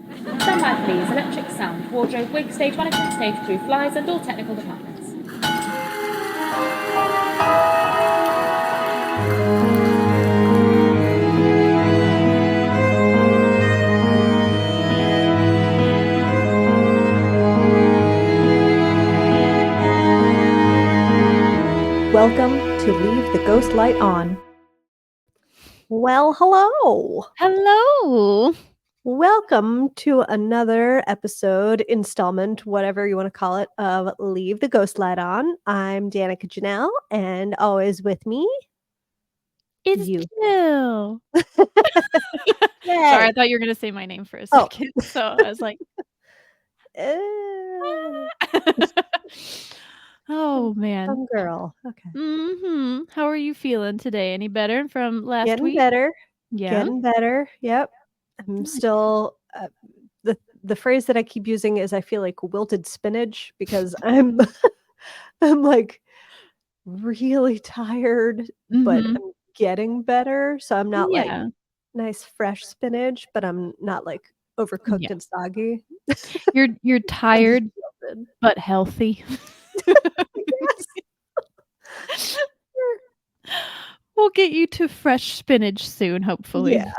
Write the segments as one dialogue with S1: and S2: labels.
S1: Standby please, electric sound, wardrobe, wig, stage management, stage crew, flyers and all technical departments.
S2: Welcome to Leave the Ghost Light On. Well, hello.
S3: Hello.
S2: Welcome to another episode, installment, whatever you want to call it, of Leave the Ghost Light On. I'm Danica Janelle, and always with me,
S3: It's
S2: you.
S3: Jill.
S2: Yay.
S3: Sorry, I thought you were going to say my name for a second. So I was like, oh, man.
S2: Some girl. Okay.
S3: How are you feeling today? Any better from last
S2: Getting
S3: week?
S2: better.
S3: Yeah.
S2: Getting better. Yep. I'm still... the phrase that I keep using is I feel like wilted spinach because I'm like really tired, but I'm getting better. So I'm not like nice fresh spinach, but I'm not like overcooked and soggy.
S3: You're tired but healthy. We'll get you to fresh spinach soon, hopefully.
S2: Yeah.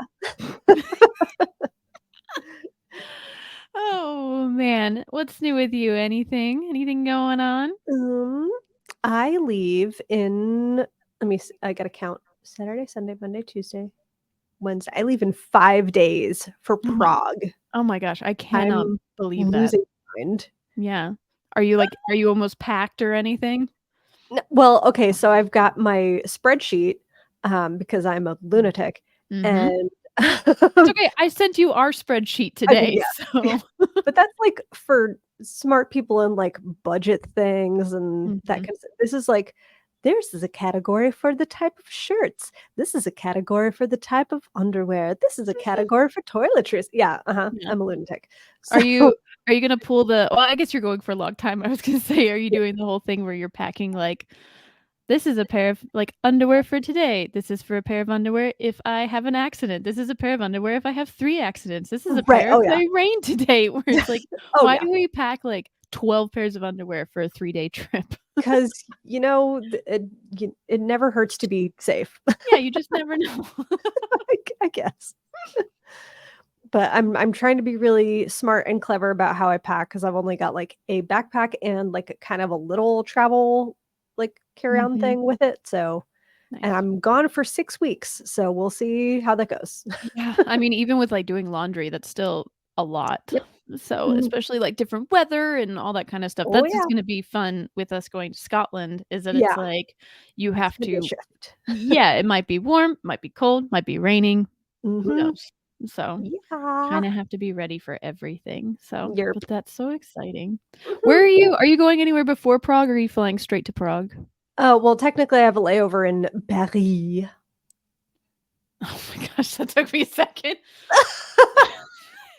S3: Oh man, what's new with you? Anything going on?
S2: I leave in, I gotta count, Saturday, Sunday, Monday, Tuesday, Wednesday. I leave in 5 days for Prague.
S3: Oh my gosh, I cannot believe that.
S2: Losing my mind.
S3: Yeah. Are you almost packed or anything?
S2: Well, okay, so I've got my spreadsheet because I'm a lunatic, and
S3: it's okay. I sent you our spreadsheet today.
S2: But that's like for smart people and like budget things and that kind of stuff. This is like, this is a category for the type of shirts. This is a category for the type of underwear. This is a category for toiletries. Yeah. I'm a lunatic.
S3: So, are you gonna pull the? Well, I guess you're going for a long time. I was gonna say, are you doing the whole thing where you're packing like? This is a pair of like underwear for today. This is for a pair of underwear if I have an accident. This is a pair of underwear if I have 3 accidents. This is a pair if it rain today. Where it's like, why do we pack like 12 pairs of underwear for a 3-day trip?
S2: Because it never hurts to be safe.
S3: Yeah, you just never know.
S2: I guess. But I'm trying to be really smart and clever about how I pack because I've only got like a backpack and like kind of a little travel like carry-on thing with it. So and I'm gone for 6 weeks. So we'll see how that goes.
S3: Yeah. I mean, even with like doing laundry, that's still a lot.
S2: Yep.
S3: So especially like different weather and all that kind of stuff. That's just gonna be fun with us going to Scotland, is that it's like you have to
S2: shift.
S3: Yeah, it might be warm, might be cold, might be raining. Who knows? So kind of have to be ready for everything. So but that's so exciting. Where are you? Are you going anywhere before Prague or are you flying straight to Prague?
S2: Oh, well, technically I have a layover in Paris.
S3: Oh my gosh, that took me a second.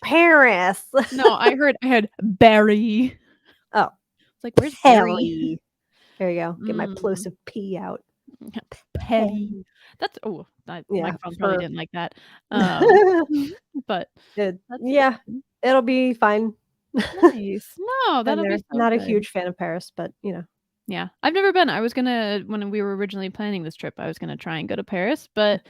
S2: Paris.
S3: No, I heard Barry.
S2: Oh.
S3: It's like, where's Barry?
S2: There you go. Get my plosive P out.
S3: Petty. That's my phone probably didn't like that. But
S2: it'll be fine.
S3: Nice. No, that'll be so
S2: not
S3: good.
S2: A huge fan of Paris, but
S3: Yeah, I've never been. I was gonna, when we were originally planning this trip, I was gonna try and go to Paris, but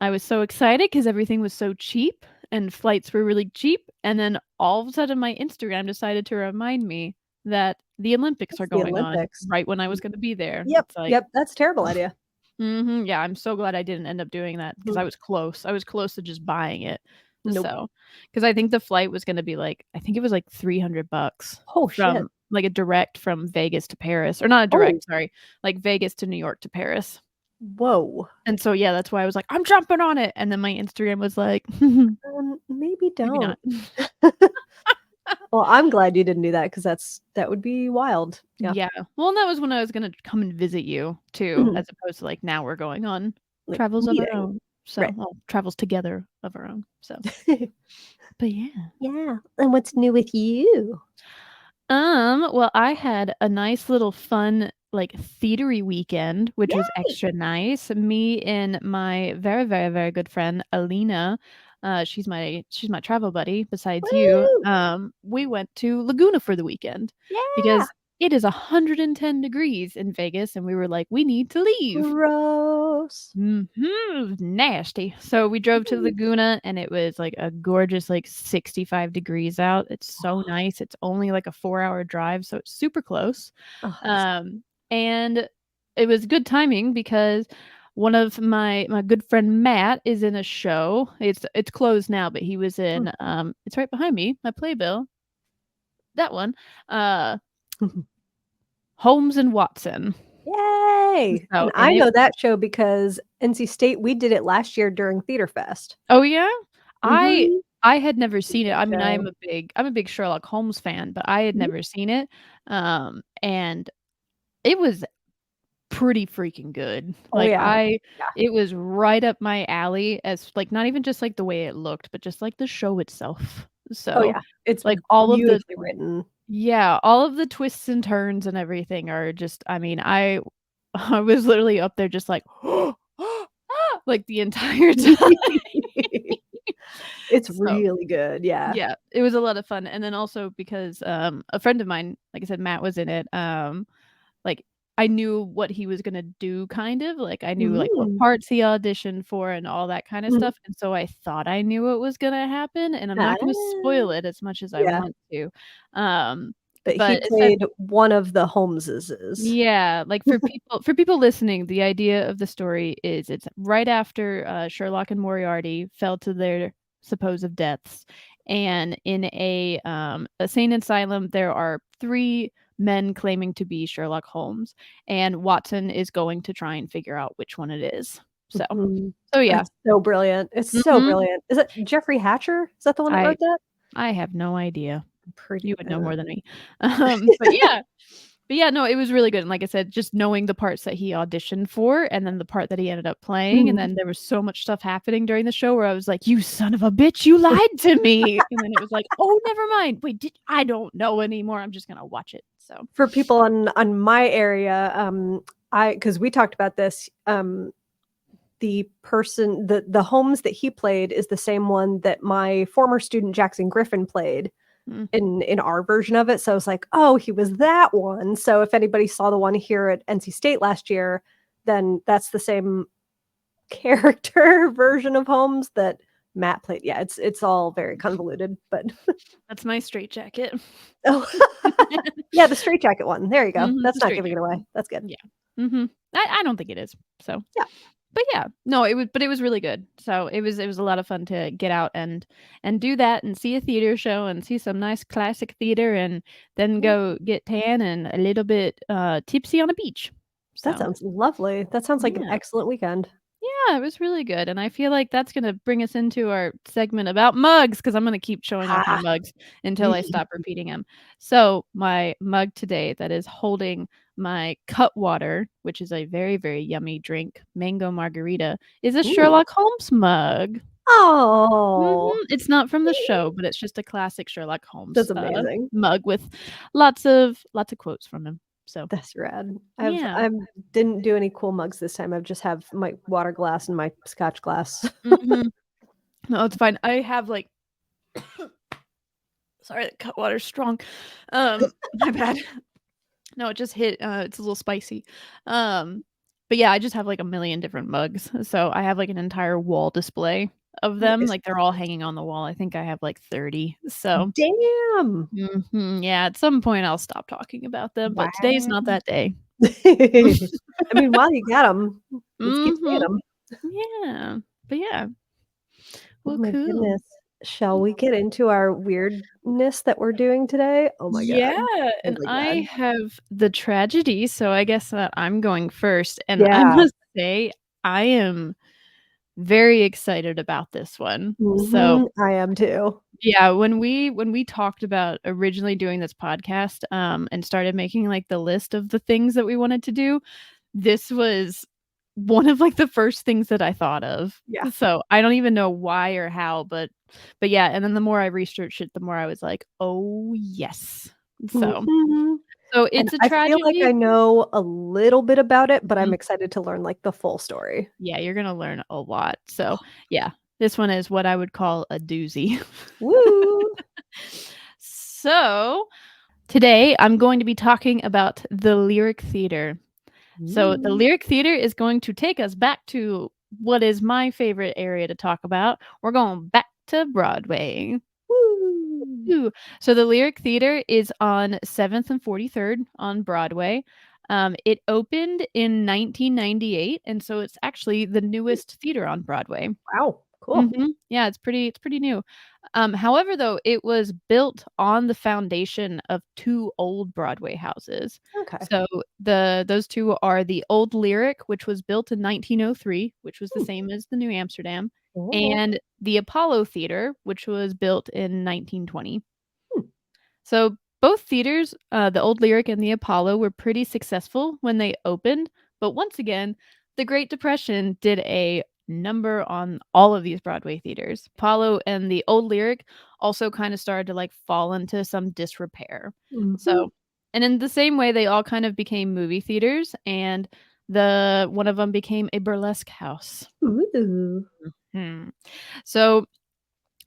S3: I was so excited because everything was so cheap and flights were really cheap. And then all of a sudden my Instagram decided to remind me that the Olympics are going on right when I was going to be there.
S2: Yep. That's a terrible idea.
S3: Yeah, I'm so glad I didn't end up doing that because I was close. I was close to just buying it.
S2: Nope.
S3: So, because I think the flight was going to be like, I think it was like $300.
S2: Oh, shit.
S3: Like a direct from Vegas to Paris, or not a direct, sorry, like Vegas to New York to Paris.
S2: Whoa.
S3: And so, yeah, that's why I was like, I'm jumping on it. And then my Instagram was like,
S2: maybe don't.
S3: Maybe
S2: not. Well, I'm glad you didn't do that because that would be wild.
S3: Yeah. Well, and that was when I was going to come and visit you too, as opposed to like now we're going on travels of our own. So, travels together of our own. So, but yeah.
S2: Yeah. And what's new with you?
S3: Well, I had a nice little fun like theatery weekend, which was extra nice. Me and my very, very, very good friend Alina she's my travel buddy besides you.
S2: Woo!
S3: We went to Laguna for the weekend
S2: Yeah.
S3: because it is 110 degrees in Vegas, and we were like, we need to leave.
S2: Gross.
S3: It was nasty. So we drove to Laguna, and it was like a gorgeous, like 65 degrees out. It's so nice. It's only like a 4-hour drive, so it's super close.
S2: Oh,
S3: And it was good timing because one of my good friend Matt is in a show. It's closed now, but he was in it's right behind me, my playbill. That one. Holmes and Watson.
S2: yay!
S3: So,
S2: And I know that show because NC State, we did it last year during Theater Fest.
S3: Oh yeah?
S2: Mhm.
S3: I had never seen it. I mean,
S2: show.
S3: I'm a big Sherlock Holmes fan, but I had never seen it. And it was pretty freaking good.
S2: Oh,
S3: Like
S2: yeah.
S3: it was right up my alley as like not even just like the way it looked, but just like the show itself.
S2: Oh,
S3: So
S2: yeah. It's
S3: like all of the
S2: beautifully written.
S3: all of the twists and turns and everything are just I mean, I was literally up there just like like the entire time.
S2: It's
S3: So,
S2: really good, yeah.
S3: yeah, it was a lot of fun. And then also because a friend of mine, like I said, Matt was in it. Like I knew what he was gonna do kind of. Like I knew like what
S2: Mm.
S3: parts he auditioned for and all that kind of
S2: Mhm.
S3: stuff. And so I thought I knew what was gonna happen, and I'm not gonna
S2: Ah.
S3: spoil it as much as I
S2: Yeah.
S3: want to.
S2: But he
S3: But it said
S2: played one of the Holmeses.
S3: yeah, like for people listening, the idea of the story is it's right after Sherlock and Moriarty fell to their supposed deaths, and in a sane asylum there are 3 men claiming to be Sherlock Holmes, and Watson is going to try and figure out which one it is. So,
S2: Mhm.
S3: so yeah,
S2: It's so brilliant. It's so
S3: Mhm.
S2: brilliant. Is it Jeffrey Hatcher? Is that the one that wrote that?
S3: I have no idea.
S2: Pretty
S3: You would know more than me. But yeah, no, it was really good. And like I said, just knowing the parts that he auditioned for and then the part that he ended up playing. And
S2: Mhm.
S3: then there was so much stuff happening during the show where I was like, you son of a bitch, you lied to me. And then it was like, oh, never mind. Wait, I don't know anymore. I'm just gonna watch it. So
S2: For people on my area, because we talked about this, the person the Holmes that he played is the same one that my former student Jackson Griffin played
S3: mm,
S2: in our version of it. So I was like, oh, he was that one. So if anybody saw the one here at NC State last year, then that's the same character version of Holmes that Matt played. Yeah, it's all very convoluted, but
S3: that's my straitjacket.
S2: oh yeah, the straitjacket one. There you go.
S3: Mhm,
S2: That's
S3: the
S2: not giving it
S3: straitjacket
S2: away. That's good.
S3: Yeah. I don't think it is. So
S2: Yeah.
S3: but yeah, no, it was really good. So it was a lot of fun to get out and do that and see a theater show and see some nice classic theater and then go get tan and a little bit tipsy on a beach.
S2: That
S3: So
S2: sounds lovely. That sounds like an
S3: yeah.
S2: excellent weekend.
S3: Yeah, it was really good. And I feel like that's gonna bring us into our segment about mugs because I'm gonna keep showing off my
S2: Ha.
S3: mugs until I stop repeating them. So my mug today that is holding my cut water, which is a very, very yummy drink, mango margarita, is a
S2: Ooh.
S3: Sherlock Holmes mug.
S2: Oh,
S3: It's not from the show, but it's just a classic Sherlock Holmes
S2: that's amazing.
S3: mug with lots of quotes from him. So
S2: That's rad.
S3: yeah.
S2: I didn't do any cool mugs this time. I just have my water glass and my scotch glass.
S3: Mhm. No, it's fine. I have like sorry, the cut water's strong. My bad. No, it just hit it's a little spicy. But yeah, I just have like a million different mugs. So I have like an entire wall display of them.
S2: Nice.
S3: Like they're all hanging on the wall. I think I have like 30. So
S2: Damn.
S3: yeah, at some point I'll stop talking about them,
S2: Wow.
S3: but today's not that day.
S2: I mean, while you got them, let's keep saying them.
S3: Yeah. But yeah.
S2: Oh
S3: Well,
S2: my
S3: cool.
S2: goodness. Shall we get into our weirdness that we're doing today? Oh my god.
S3: Yeah,
S2: Oh
S3: and
S2: my
S3: I
S2: god.
S3: have the tragedy, so I guess I'm going first. And I
S2: Yeah.
S3: must say, I am very excited about this one. So,
S2: I am too.
S3: yeah, when we talked about originally doing this podcast, and started making like the list of the things that we wanted to do, this was one of like the first things that I thought of.
S2: Yeah.
S3: So I don't even know why or how, but yeah, and then the more I researched it, the more I was like, oh yes. So
S2: Mhm.
S3: so
S2: And
S3: it's a
S2: I feel like
S3: tragedy.
S2: I know a little bit about it, but I'm
S3: Mhm.
S2: excited to learn like the full story.
S3: Yeah, you're gonna learn a lot. So yeah. This one is what I would call a doozy.
S2: Woo!
S3: So today I'm going to be talking about the Lyric Theater. So the Lyric Theater is going to take us back to what is my favorite area to talk about. We're going back to Broadway.
S2: Woo!
S3: Ooh. So the Lyric Theater is on 7th and 43rd on Broadway. It opened in 1998, and so it's actually the newest theater on Broadway.
S2: Wow, cool.
S3: Yeah, it's pretty new. However, though, it was built on the foundation of two old Broadway houses.
S2: Okay.
S3: So those two are the Old Lyric, which was built in 1903, which was the same as the New Amsterdam,
S2: Oh.
S3: and the Apollo Theater, which was built in 1920.
S2: Hmm.
S3: So both theaters, the Old Lyric and the Apollo, were pretty successful when they opened, but once again, the Great Depression did a number on all of these Broadway theaters. Apollo and the Old Lyric also kind of started to like fall into some disrepair. So, and in the same way, they all kind of became movie theaters, and one of them became a burlesque house.
S2: Ooh.
S3: So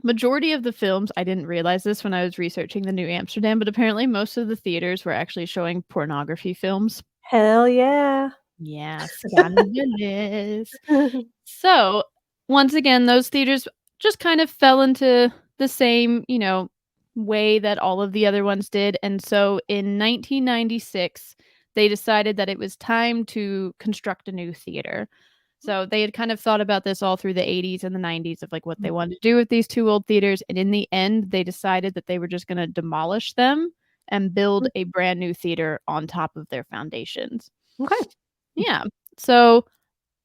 S3: majority of the films, I didn't realize this when I was researching the New Amsterdam, but apparently most of the theaters were actually showing pornography films.
S2: Hell yeah.
S3: Yeah, scandalous. So, once again, those theaters just kind of fell into the same, way that all of the other ones did. And so in 1996, they decided that it was time to construct a new theater. So they had kind of thought about this all through the 80s and the 90s of like what they wanted to do with these two old theaters. And in the end, they decided that they were just going to demolish them and build a brand new theater on top of their foundations.
S2: Okay.
S3: Yeah. So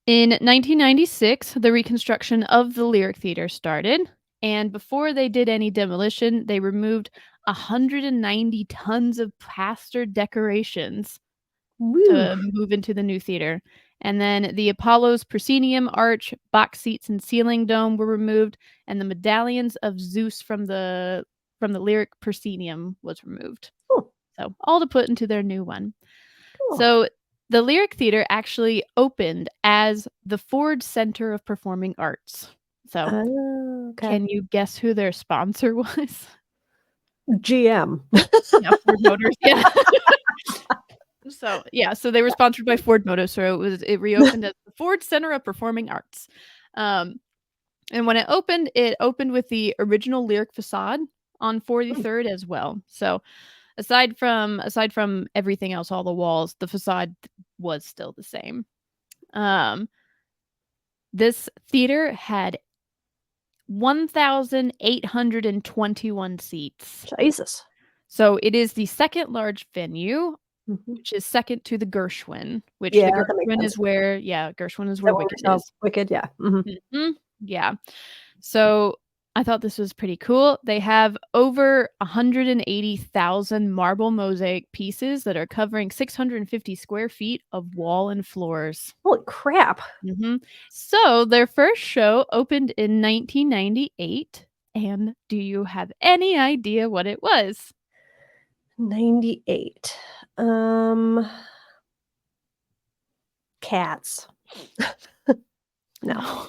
S3: in 1996, the reconstruction of the Lyric Theater started. And before they did any demolition, they removed 190 tons of plaster decorations to move into the new theater. And then the Apollo's proscenium arch, box seats, and ceiling dome were removed, and the medallions of Zeus from the Lyric proscenium was removed.
S2: Cool.
S3: So all to put into their new one.
S2: Cool.
S3: So the Lyric Theater actually opened as the Ford Center of Performing Arts. So
S2: okay.
S3: can you guess who their sponsor was?
S2: GM.
S3: Yeah, Ford Motors. Yeah. So they were sponsored by Ford Motors. So it reopened as the Ford Center of Performing Arts. And when it opened with the original Lyric facade on 43rd as well. So aside from everything else, all the walls, the facade was still the same. This theater had 1,821 seats.
S2: Jesus.
S3: So it is the second large venue, which is second to the Gershwin, which
S2: Yeah,
S3: the
S2: that makes
S3: Gershwin
S2: sense.
S3: is where, Gershwin is where Wicked
S2: Oh,
S3: is.
S2: Wicked, yeah.
S3: Yeah. So I thought this was pretty cool. They have over 180,000 marble mosaic pieces that are covering 650 square feet of wall and floors.
S2: Holy crap.
S3: So their first show opened in 1998. And do you have any idea what it was?
S2: 98. Cats. No.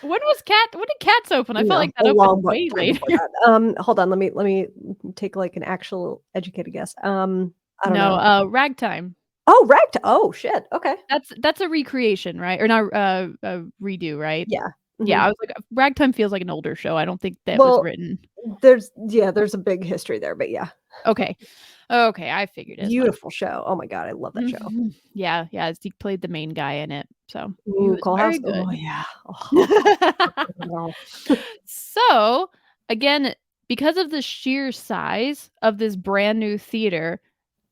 S3: When did Cats open? I felt like that opened way later.
S2: Hold on, let me take like an actual educated guess. I don't know.
S3: Ragtime.
S2: Oh, Ragtime. Oh shit. Okay.
S3: That's a recreation, right? Or not a redo, right?
S2: Yeah.
S3: Yeah, I was like, Ragtime feels like an older show. I don't think that was written.
S2: There's a big history there, but yeah.
S3: Okay, I figured it.
S2: Beautiful show. Oh my god, I love that show.
S3: Yeah, he played the main guy in it. So
S2: Cole House.
S3: Good.
S2: Oh yeah. Oh.
S3: So again, because of the sheer size of this brand new theater,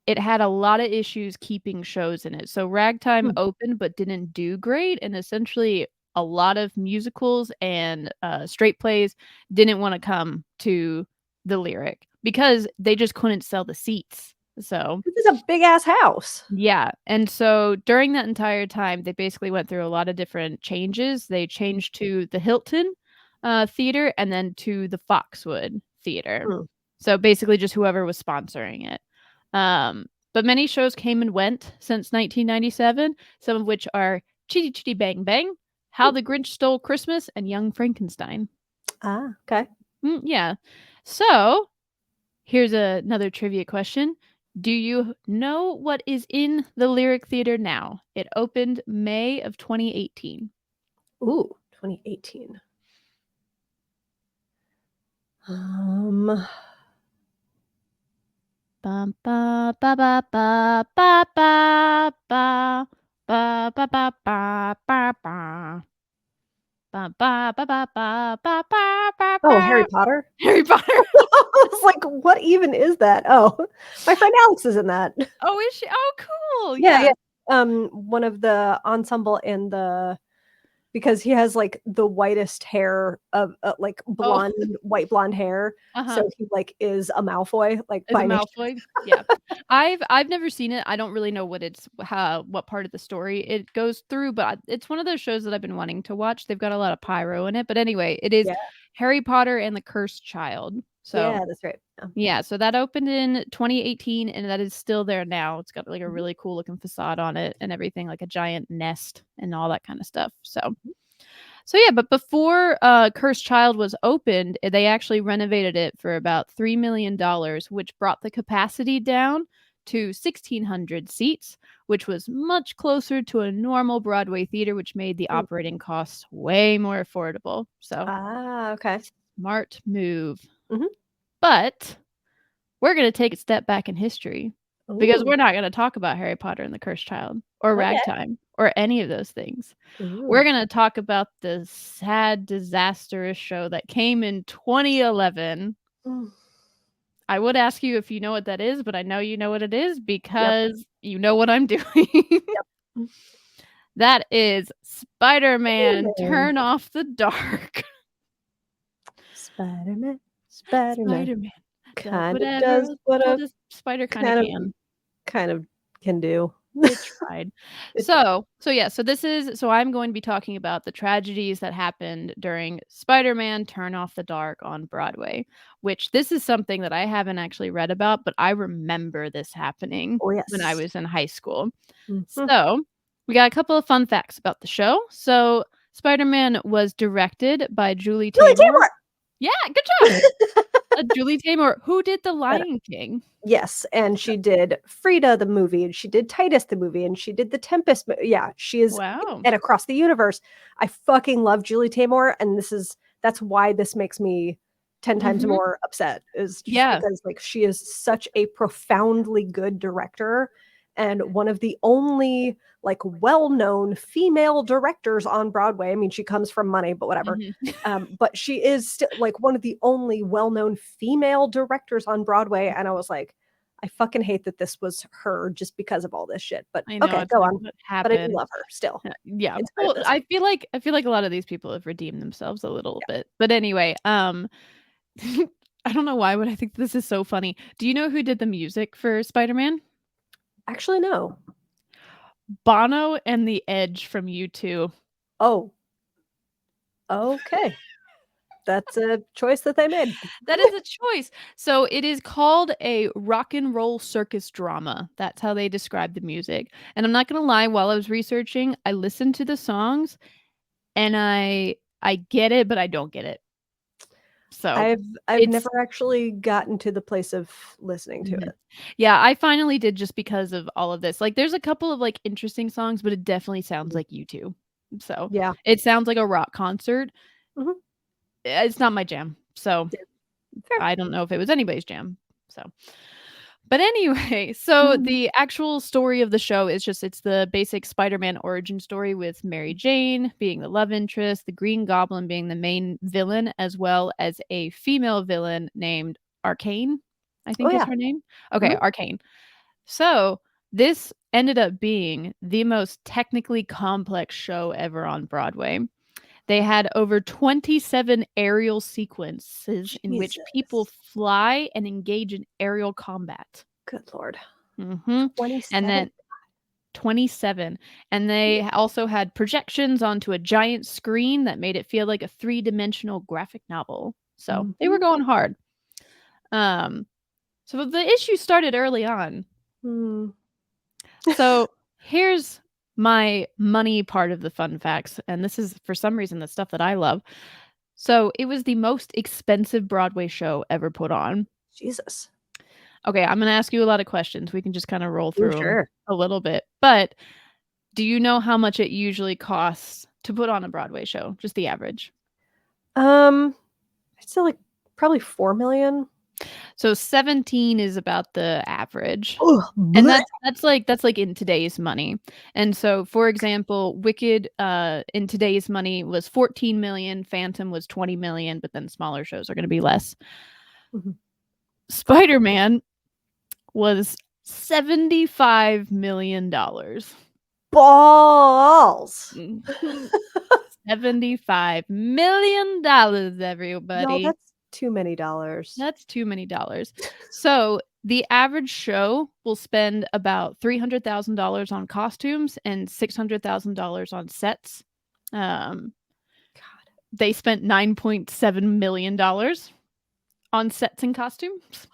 S3: it had a lot of issues keeping shows in it. So Ragtime opened but didn't do great, and essentially a lot of musicals and straight plays didn't want to come to the Lyric because they just couldn't sell the seats. So
S2: this is a big ass house.
S3: Yeah. And so during that entire time, they basically went through a lot of different changes. They changed to the Hilton Theater and then to the Foxwood Theater. So basically just whoever was sponsoring it. But many shows came and went since 1997, some of which are Chitty Chitty Bang Bang, How the Grinch Stole Christmas, and Young Frankenstein.
S2: Ah, okay.
S3: Yeah. So here's another trivia question. Do you know what is in the Lyric Theater now? It opened May of 2018.
S2: Ooh, 2018. Um,
S3: Ba ba ba ba ba ba ba ba ba ba ba ba ba ba. Ba ba ba ba ba ba ba ba
S2: oh, Harry
S3: ba.
S2: Potter.
S3: Harry Potter.
S2: I was like, what even is that? Oh, my friend Alex is in that.
S3: Oh, is she? Oh, cool.
S2: Yeah,
S3: Yeah.
S2: yeah. One of the ensemble in the because he has like the whitest hair of like
S3: Oh,
S2: white blonde hair.
S3: uh-huh.
S2: So he like is a Malfoy, like
S3: Is
S2: by
S3: it
S2: nature.
S3: Malfoy? Yeah. I've never seen it. I don't really know what part of the story it goes through, but it's one of those shows that I've been wanting to watch. They've got a lot of pyro in it, but anyway, it is
S2: Yeah,
S3: Harry Potter and the Cursed Child. So,
S2: yeah, that's right. Yeah.
S3: yeah, so that opened in 2018 and that is still there now. It's got like a really cool looking facade on it and everything, like a giant nest and all that kind of stuff. So yeah, but before Cursed Child was opened, they actually renovated it for about $3 million, which brought the capacity down to 1,600 seats, which was much closer to a normal Broadway theater, which made the
S2: Mm.
S3: operating costs way more affordable. So
S2: Ah, okay.
S3: smart move.
S2: Mhm.
S3: But we're going to take a step back in history because
S2: Ooh,
S3: we're not going to talk about Harry Potter and the Cursed Child or
S2: okay.
S3: Ragtime or any of those things. We're
S2: Ooh.
S3: going to talk about the sad, disastrous show that came in 2011.
S2: Mm.
S3: I would ask you if you know what that is, but I know you know what it is
S2: Yep.
S3: because you know what I'm doing.
S2: Yep.
S3: That is Spider-Man
S2: Spider-Man.
S3: Turn Off the Dark.
S2: Spider-Man. Spider-Man.
S3: Spider-Man does
S2: Kind of
S3: whatever
S2: does what
S3: a
S2: a
S3: spider kind of
S2: kind of
S3: can.
S2: kind of can do.
S3: It tried.
S2: It
S3: So I'm going to be talking about the tragedies that happened during Spider-Man Turn Off the Dark on Broadway, which this is something that I haven't actually read about, but I remember this happening
S2: oh
S3: when I
S2: yes.
S3: was in high school.
S2: Mhm.
S3: So, we got a couple of fun facts about the show. So, Spider-Man was directed by Julie
S2: Julie
S3: Taymor.
S2: Taymor!
S3: Yeah, good job. Julie Taymor, who did The Lion King.
S2: Yes, and she did Frida the movie, and she did Titus the movie, and she did the Tempest. Yeah, she is
S3: Wow.
S2: and Across the Universe. I fucking love Julie Taymor, and that's why this makes me 10 times
S3: Mhm.
S2: more upset. Is just
S3: Yeah.
S2: because like she is such a profoundly good director, and one of the only like well-known female directors on Broadway. I mean, she comes from money, but whatever.
S3: Mhm.
S2: But she is still like one of the only well-known female directors on Broadway. And I was like, I fucking hate that this was her just because of all this shit. But
S3: I know,
S2: okay,
S3: it's
S2: go
S3: like,
S2: on.
S3: what
S2: But I do
S3: happened?
S2: love her still,
S3: Yeah.
S2: in spite of
S3: Well,
S2: this.
S3: I feel like a lot of these people have redeemed themselves a little bit. But anyway, I don't know why, but I think this is so funny. Do you know who did the music for Spider-Man?
S2: Actually, no.
S3: Bono and The Edge from U2.
S2: Oh, okay. That's a choice that they made.
S3: That is a choice. So it is called a rock and roll circus drama. That's how they describe the music. And I'm not gonna lie, while I was researching, I listened to the songs and I get it, but I don't get it. So
S2: I've
S3: it's
S2: never actually gotten to the place of listening to
S3: Mhm.
S2: it.
S3: Yeah, I finally did just because of all of this. Like there's a couple of like interesting songs, but it definitely sounds
S2: Mhm.
S3: like U2. So
S2: Yeah.
S3: it sounds like a rock concert.
S2: Mhm.
S3: It's not my jam. So
S2: Yeah. Fair.
S3: I don't know if it was anybody's jam. So but anyway, so
S2: Mhm.
S3: the actual story of the show is just it's the basic Spider-Man origin story with Mary Jane being the love interest, the Green Goblin being the main villain, as well as a female villain named Arcane, I
S2: Oh
S3: think is
S2: yeah.
S3: her name. Okay,
S2: Mhm.
S3: Arcane. So this ended up being the most technically complex show ever on Broadway. They had over 27 aerial sequences in which people
S2: Jesus.
S3: fly and engage in aerial combat.
S2: Good Lord.
S3: Mhm. And
S2: 27.
S3: then 27. And they also had projections onto a giant screen that made it feel like a three-dimensional graphic novel. So, they were
S2: Mhm.
S3: going hard. Um, so the issue started early on.
S2: Hmm.
S3: So, here's my money part of the fun facts, and this is for some reason the stuff that I love. So it was the most expensive Broadway show ever put on.
S2: Jesus.
S3: Okay, I'm gonna ask you a lot of questions. We can just kind of roll
S2: Ooh,
S3: through 'em
S2: sure.
S3: a little bit. But do you know how much it usually costs to put on a Broadway show? Just the average.
S2: I'd say like probably 4 million.
S3: So 17 is about the average.
S2: Oh,
S3: And that's like in today's money. And so, for example, Wicked in today's money was 14 million, Phantom was 20 million, but then smaller shows are going to be less.
S2: Mhm.
S3: Spider-Man was $75 million.
S2: Balls.
S3: $75 million, everybody.
S2: No, that's too many dollars.
S3: That's too many dollars. So the average show will spend about $300,000 on costumes and $600,000 on sets.
S2: God.
S3: They spent $9.7 million on sets and costumes.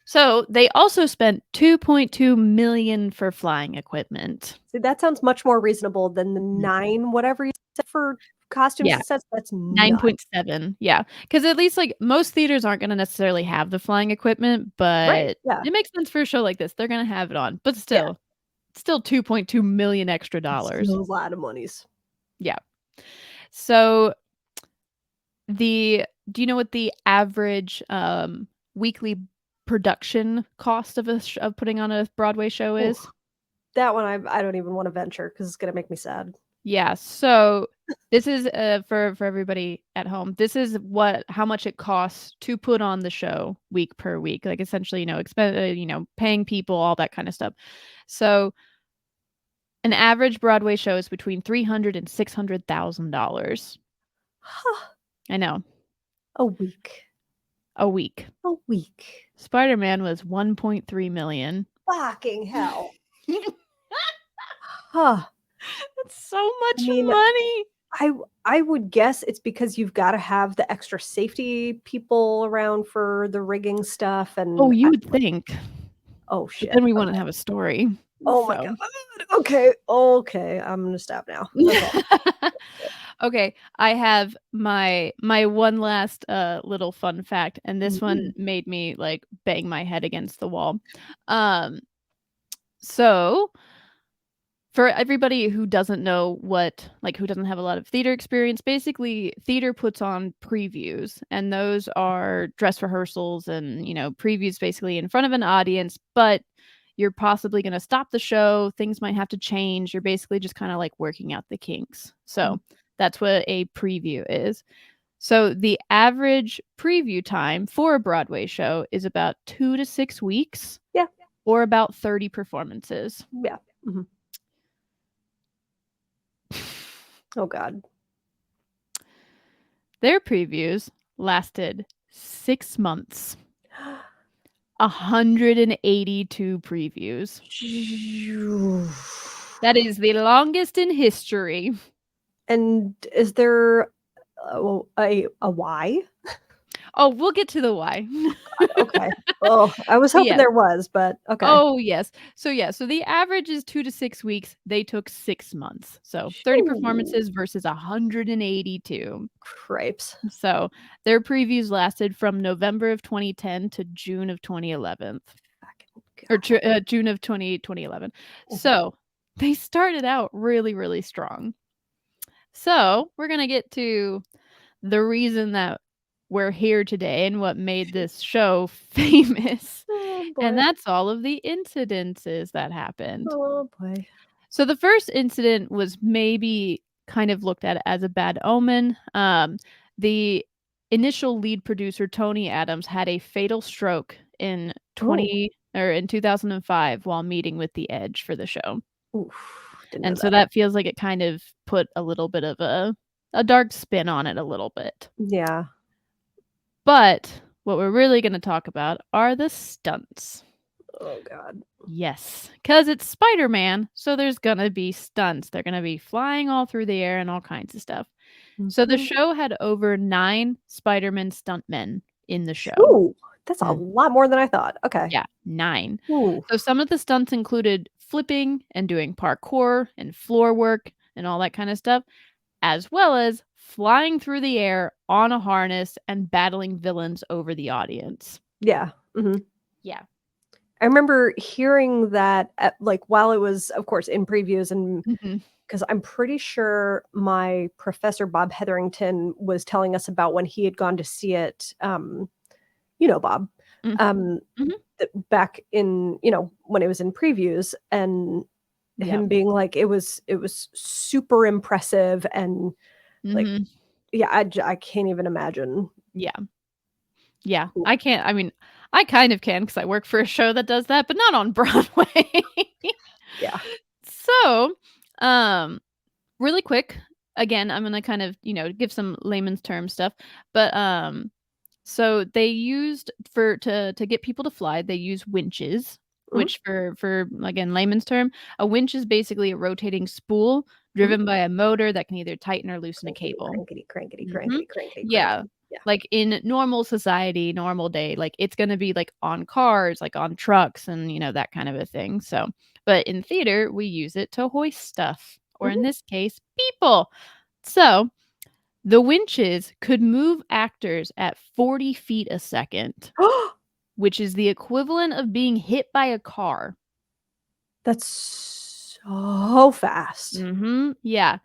S3: So they also spent $2.2 million for flying equipment.
S2: See, that sounds much more reasonable than the 9 whatever you said for costumes
S3: Yeah.
S2: and sets. That's
S3: 9.7. Yeah. Because at least like most theaters aren't going to necessarily have the flying equipment, but
S2: Right. Yeah.
S3: it makes sense for a show like this. They're going to have it on. But still, still 2.2 million extra dollars.
S2: Still a lot of monies.
S3: Yeah. So do you know what the average weekly production cost of of putting on a Broadway show is?
S2: Ooh, that one I don't even want to venture because it's gonna make me sad.
S3: Yeah, so this is for everybody at home. This is how much it costs to put on the show week per week. Like essentially, paying people, all that kind of stuff. So an average Broadway show is between $300,000 and $600,000. I know.
S2: A week.
S3: A week.
S2: A week.
S3: Spider-Man was 1.3 million.
S2: Fucking hell. Huh.
S3: That's so much
S2: mean,
S3: money.
S2: I would guess it's because you've got to have the extra safety people around for the rigging stuff and
S3: Oh, you would think.
S2: Oh
S3: But
S2: shit.
S3: then we wouldn't have a story.
S2: Oh my god. Okay. I'm gonna stop now. Okay.
S3: Okay, I have my one last little fun fact, and this one made me like bang my head against the wall. So for everybody who doesn't know who doesn't have a lot of theater experience, basically theater puts on previews, and those are dress rehearsals and, previews basically in front of an audience, but you're possibly going to stop the show. Things might have to change. You're basically just kind of like working out the kinks. So that's what a preview is. So the average preview time for a Broadway show is about 2 to 6 weeks.
S2: Yeah.
S3: Or about 30 performances.
S2: Yeah. Mm-hmm. Oh God.
S3: Their previews lasted 6 months. 182 previews. That is the longest in history.
S2: And is there a why?
S3: Oh, we'll get to the why.
S2: Okay. Oh, I was hoping
S3: Yeah.
S2: there was, but okay.
S3: Oh, yes. So the average is 2 to 6 weeks. They took 6 months. So 30 performances versus 182.
S2: Cripes.
S3: So their previews lasted from November of 2010 to June of 2011. Or June of 2011. So they started out really, really strong. So we're going to get to the reason that we're here today and what made this show famous. And that's all of the incidences that happened.
S2: Oh boy.
S3: So the first incident was maybe kind of looked at as a bad omen. The initial lead producer, Tony Adams, had a fatal stroke in 2005 while meeting with The Edge for the show.
S2: Oof,
S3: and so that feels like it kind of put a little bit of a dark spin on it a little bit.
S2: Yeah.
S3: But what we're really going to talk about are the stunts.
S2: Oh God.
S3: Yes, because it's Spider-Man, so there's going to be stunts. They're going to be flying all through the air and all kinds of stuff. So the show had over 9 Spider-Man stuntmen in the show.
S2: Ooh, that's a lot more than I thought. Okay.
S3: Yeah, 9.
S2: Ooh.
S3: So some of the stunts included flipping and doing parkour and floor work and all that kind of stuff, as well as flying through the air on a harness and battling villains over the audience.
S2: Yeah. Mhm.
S3: Yeah.
S2: I remember hearing that while it was, of course, in previews, and
S3: Mhm.
S2: because I'm pretty sure my professor Bob Hetherington was telling us about when he had gone to see it. Bob,
S3: Mm.
S2: um,
S3: Mhm.
S2: back in when it was in previews, and
S3: Yep.
S2: him being like it was super impressive, and like
S3: Mhm.
S2: yeah, I can't even imagine.
S3: Yeah. Yeah. I can't. I mean, I kind of can because I work for a show that does that, but not on Broadway.
S2: Yeah.
S3: So, really quick, again, I'm gonna kind of, give some layman's term stuff, but so they used to get people to fly, they use winches,
S2: Mhm.
S3: which for again layman's term, a winch is basically a rotating spool
S2: Mhm.
S3: driven by a motor that can either tighten or loosen a cable.
S2: Crankety,
S3: Mhm.
S2: crankety.
S3: Yeah.
S2: Yeah.
S3: Like in normal society, normal day, like it's going to be like on cars, like on trucks and that kind of a thing. So, but in theater, we use it to hoist stuff, or in this case, people. So, the winches could move actors at 40 feet a second, which is the equivalent of being hit by a car.
S2: That's so fast.
S3: Yeah.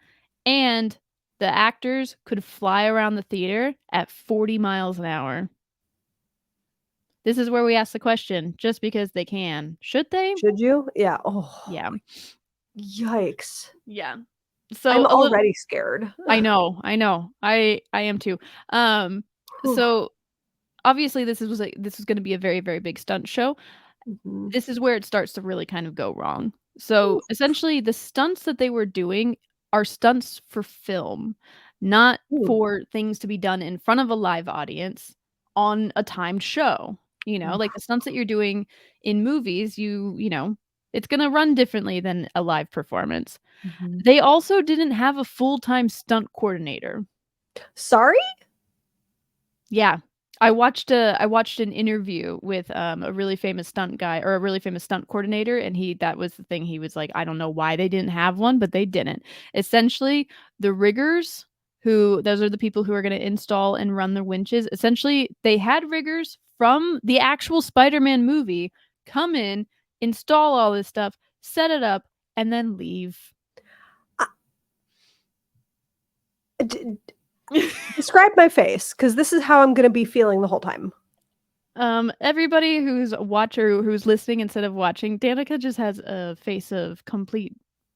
S3: And the actors could fly around the theater at 40 miles an hour. This is where we ask the question, just because they can, should they?
S2: Should you? Yeah. Oh,
S3: Yeah.
S2: yikes.
S3: Yeah.
S2: I'm
S3: So a little
S2: already scared.
S3: I know. I am too. So obviously this was gonna be a very, very big stunt show.
S2: Mhm.
S3: This is where it starts to really kind of go wrong. So,
S2: Oof.
S3: essentially, the stunts that they were doing are stunts for film, not
S2: Mm.
S3: for things to be done in front of a live audience on a timed show. Like the stunts that you're doing in movies, it's gonna run differently than a live performance.
S2: Mhm.
S3: They also didn't have a full-time stunt coordinator.
S2: Sorry?
S3: Yeah. I watched an interview with, a really famous stunt guy or a really famous stunt coordinator, and that was the thing, he was like, "I don't know why they didn't have one, but they didn't." Essentially, the riggers those are the people who are gonna install and run the winches, essentially, they had riggers from the actual Spider-Man movie come in, install all this stuff, set it up, and then leave.
S2: Uh, d Describe my face, because this is how I'm gonna be feeling the whole time.
S3: Everybody who's a watcher, who's listening instead of watching, Danica just has a face of complete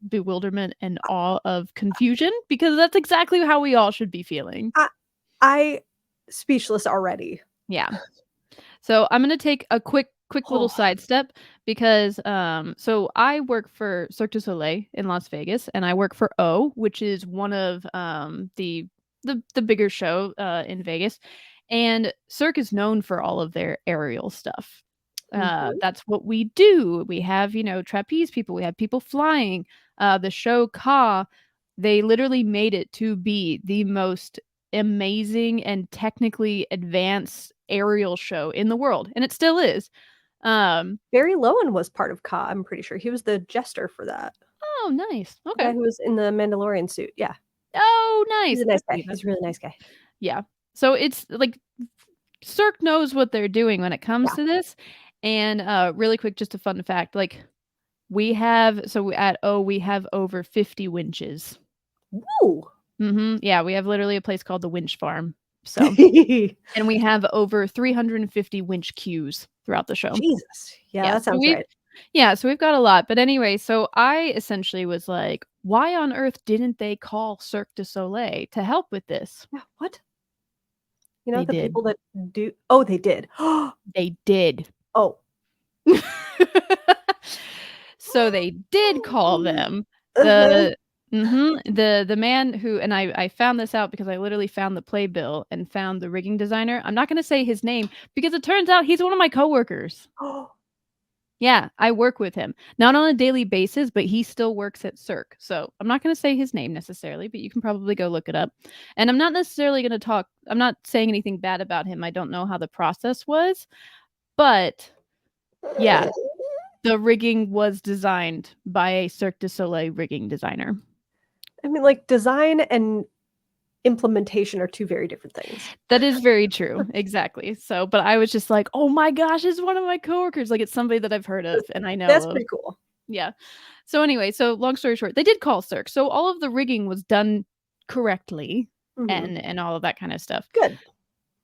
S3: bewilderment and awe of confusion because that's exactly how we all should be feeling.
S2: I speechless already.
S3: Yeah. So I'm gonna take a quick little
S2: Oh.
S3: sidestep because so I work for Cirque du Soleil in Las Vegas and I work for O, which is one of the bigger show in Vegas. And Cirque is known for all of their aerial stuff.
S2: Mhm.
S3: That's what we do. We have, trapeze people, we have people flying. The show Ka, they literally made it to be the most amazing and technically advanced aerial show in the world, and it still is. Um
S2: Barry Lowen was part of Ka, I'm pretty sure. He was the jester for that.
S3: oh, nice.
S2: The
S3: Okay.
S2: guy who was in the Mandalorian suit, yeah.
S3: Oh,
S2: He's
S3: nice.
S2: a nice
S3: That's
S2: guy.
S3: even.
S2: He's a really nice guy.
S3: Yeah. So it's like Cirque knows what they're doing when it comes
S2: Yeah.
S3: to this. And really quick, just a fun fact, like at O we have over 50 winches.
S2: Woo!
S3: Yeah, we have literally a place called the Winch Farm. So and we have over 350 winch queues throughout the show.
S2: Jesus. Yeah, that
S3: So
S2: sounds right.
S3: we've got a lot. But anyway, so I essentially was like, why on earth didn't they call Cirque du Soleil to help with this?
S2: Yeah, what?
S3: They
S2: The
S3: did.
S2: people that do Oh, they did.
S3: They did.
S2: Oh.
S3: So they did call them.
S2: Uh-huh.
S3: The man who, and I found this out because I literally found the playbill and found the rigging designer. I'm not gonna say his name because it turns out he's one of my coworkers. Yeah, I work with him. Not on a daily basis, but he still works at Cirque. So I'm not gonna say his name necessarily, but you can probably go look it up. And I'm not necessarily I'm not saying anything bad about him. I don't know how the process was, but yeah. the rigging was designed by a Cirque du Soleil rigging designer.
S2: I mean, like, design and implementation are two very different things.
S3: That is very true. Exactly. So, but I was just like, oh my gosh, it's one of my coworkers. Like, it's somebody that I've heard of and I know
S2: That's
S3: of.
S2: pretty cool.
S3: Yeah. So anyway, so long story short, they did call Cirque. So all of the rigging was done correctly and all of that kind of stuff.
S2: Good.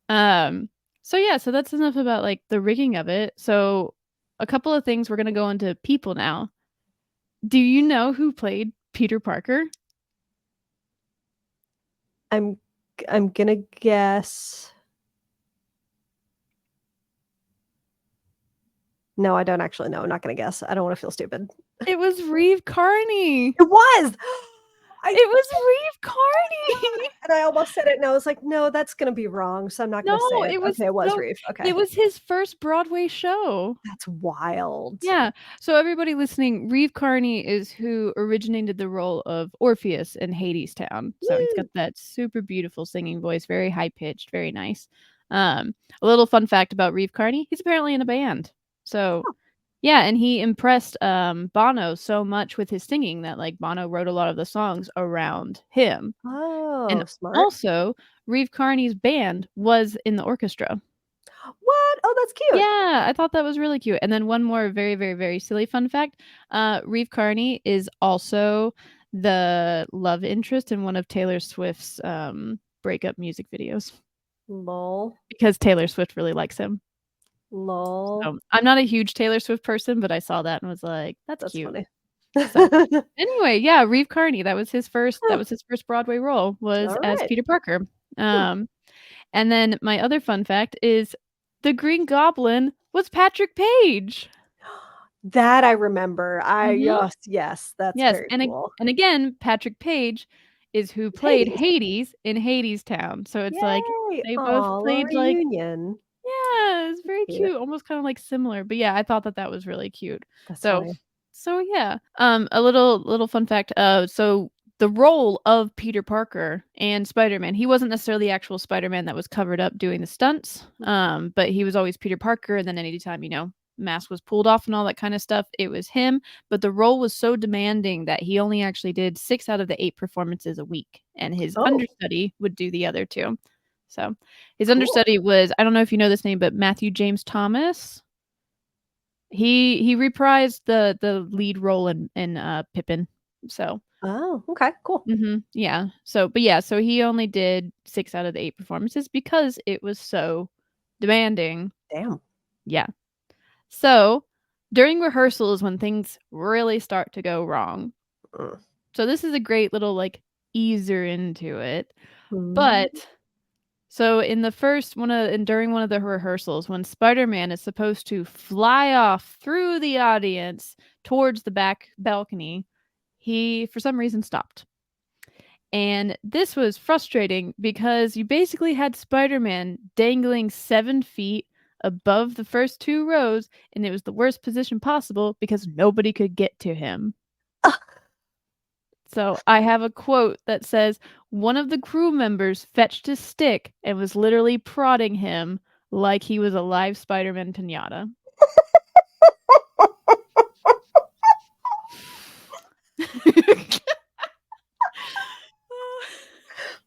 S3: So yeah, so that's enough about like the rigging of it. So a couple of things, we're gonna go into people now. Do you know who played Peter Parker?
S2: I'm gonna guess. No, I don't actually know. I'm not gonna guess. I don't want to feel stupid.
S3: It was Reeve Carney.
S2: It was.
S3: It was Reeve Carney.
S2: And I almost said it, and I was like, no, that's gonna be wrong. So I'm not gonna
S3: No,
S2: say it.
S3: it was
S2: Okay, it was
S3: so-
S2: Reeve. Okay.
S3: It was his first Broadway show.
S2: That's wild.
S3: Yeah. So everybody listening, Reeve Carney is who originated the role of Orpheus in Hades Town. So he's got that super beautiful singing voice, very high pitched, very nice. A little fun fact about Reeve Carney: he's apparently in a band. So yeah, and he impressed Bono so much with his singing that like Bono wrote a lot of the songs around him.
S2: Oh,
S3: And
S2: smart.
S3: also, Reeve Carney's band was in the orchestra.
S2: What? Oh, that's cute.
S3: Yeah, I thought that was really cute. And then one more very, very, very silly fun fact. Reeve Carney is also the love interest in one of Taylor Swift's breakup music videos.
S2: Lol.
S3: Because Taylor Swift really likes him.
S2: Lol.
S3: So, I'm not a huge Taylor Swift person, but I saw that and was like, that's cute.
S2: Funny.
S3: So, anyway, yeah, Reeve Carney, that was his first Broadway role was as
S2: Alright.
S3: Peter Parker. And then my other fun fact is the Green Goblin was Patrick Page.
S2: That I remember.
S3: Mhm.
S2: Yes, that's
S3: Yes,
S2: very
S3: and
S2: cool.
S3: and again, Patrick Page is who played
S2: Hades.
S3: Hades in Hades Town. So it's like
S2: Yay!
S3: they both
S2: Aw, little
S3: played like
S2: reunion.
S3: yeah, it's very
S2: Cute.
S3: cute, almost kind of like similar. But yeah, I thought that was really cute.
S2: That's
S3: So
S2: funny.
S3: so yeah, a little fun fact. So the role of Peter Parker and Spider-Man, he wasn't necessarily the actual Spider-Man that was covered up doing the stunts. But he was always Peter Parker, and then anytime, mask was pulled off and all that kind of stuff, it was him. But the role was so demanding that he only actually did 6 out of the 8 performances a week, and his
S2: Oh.
S3: understudy would do the other 2. So his
S2: Cool.
S3: understudy was, I don't know if you know this name, but Matthew James Thomas. He reprised the lead role in Pippin. So
S2: Oh, okay, cool.
S3: yeah. So he only did 6 out of the 8 performances because it was so demanding.
S2: Damn.
S3: Yeah. So during rehearsals when things really start to go wrong. So this is a great little like easer into it. But so in the first during one of the rehearsals, when Spider-Man is supposed to fly off through the audience towards the back balcony, he for some reason stopped. And this was frustrating because you basically had Spider-Man dangling 7 feet above the first 2 rows, and it was the worst position possible because nobody could get to him. So I have a quote that says, one of the crew members fetched a stick and was literally prodding him like he was a live Spider-Man pinata.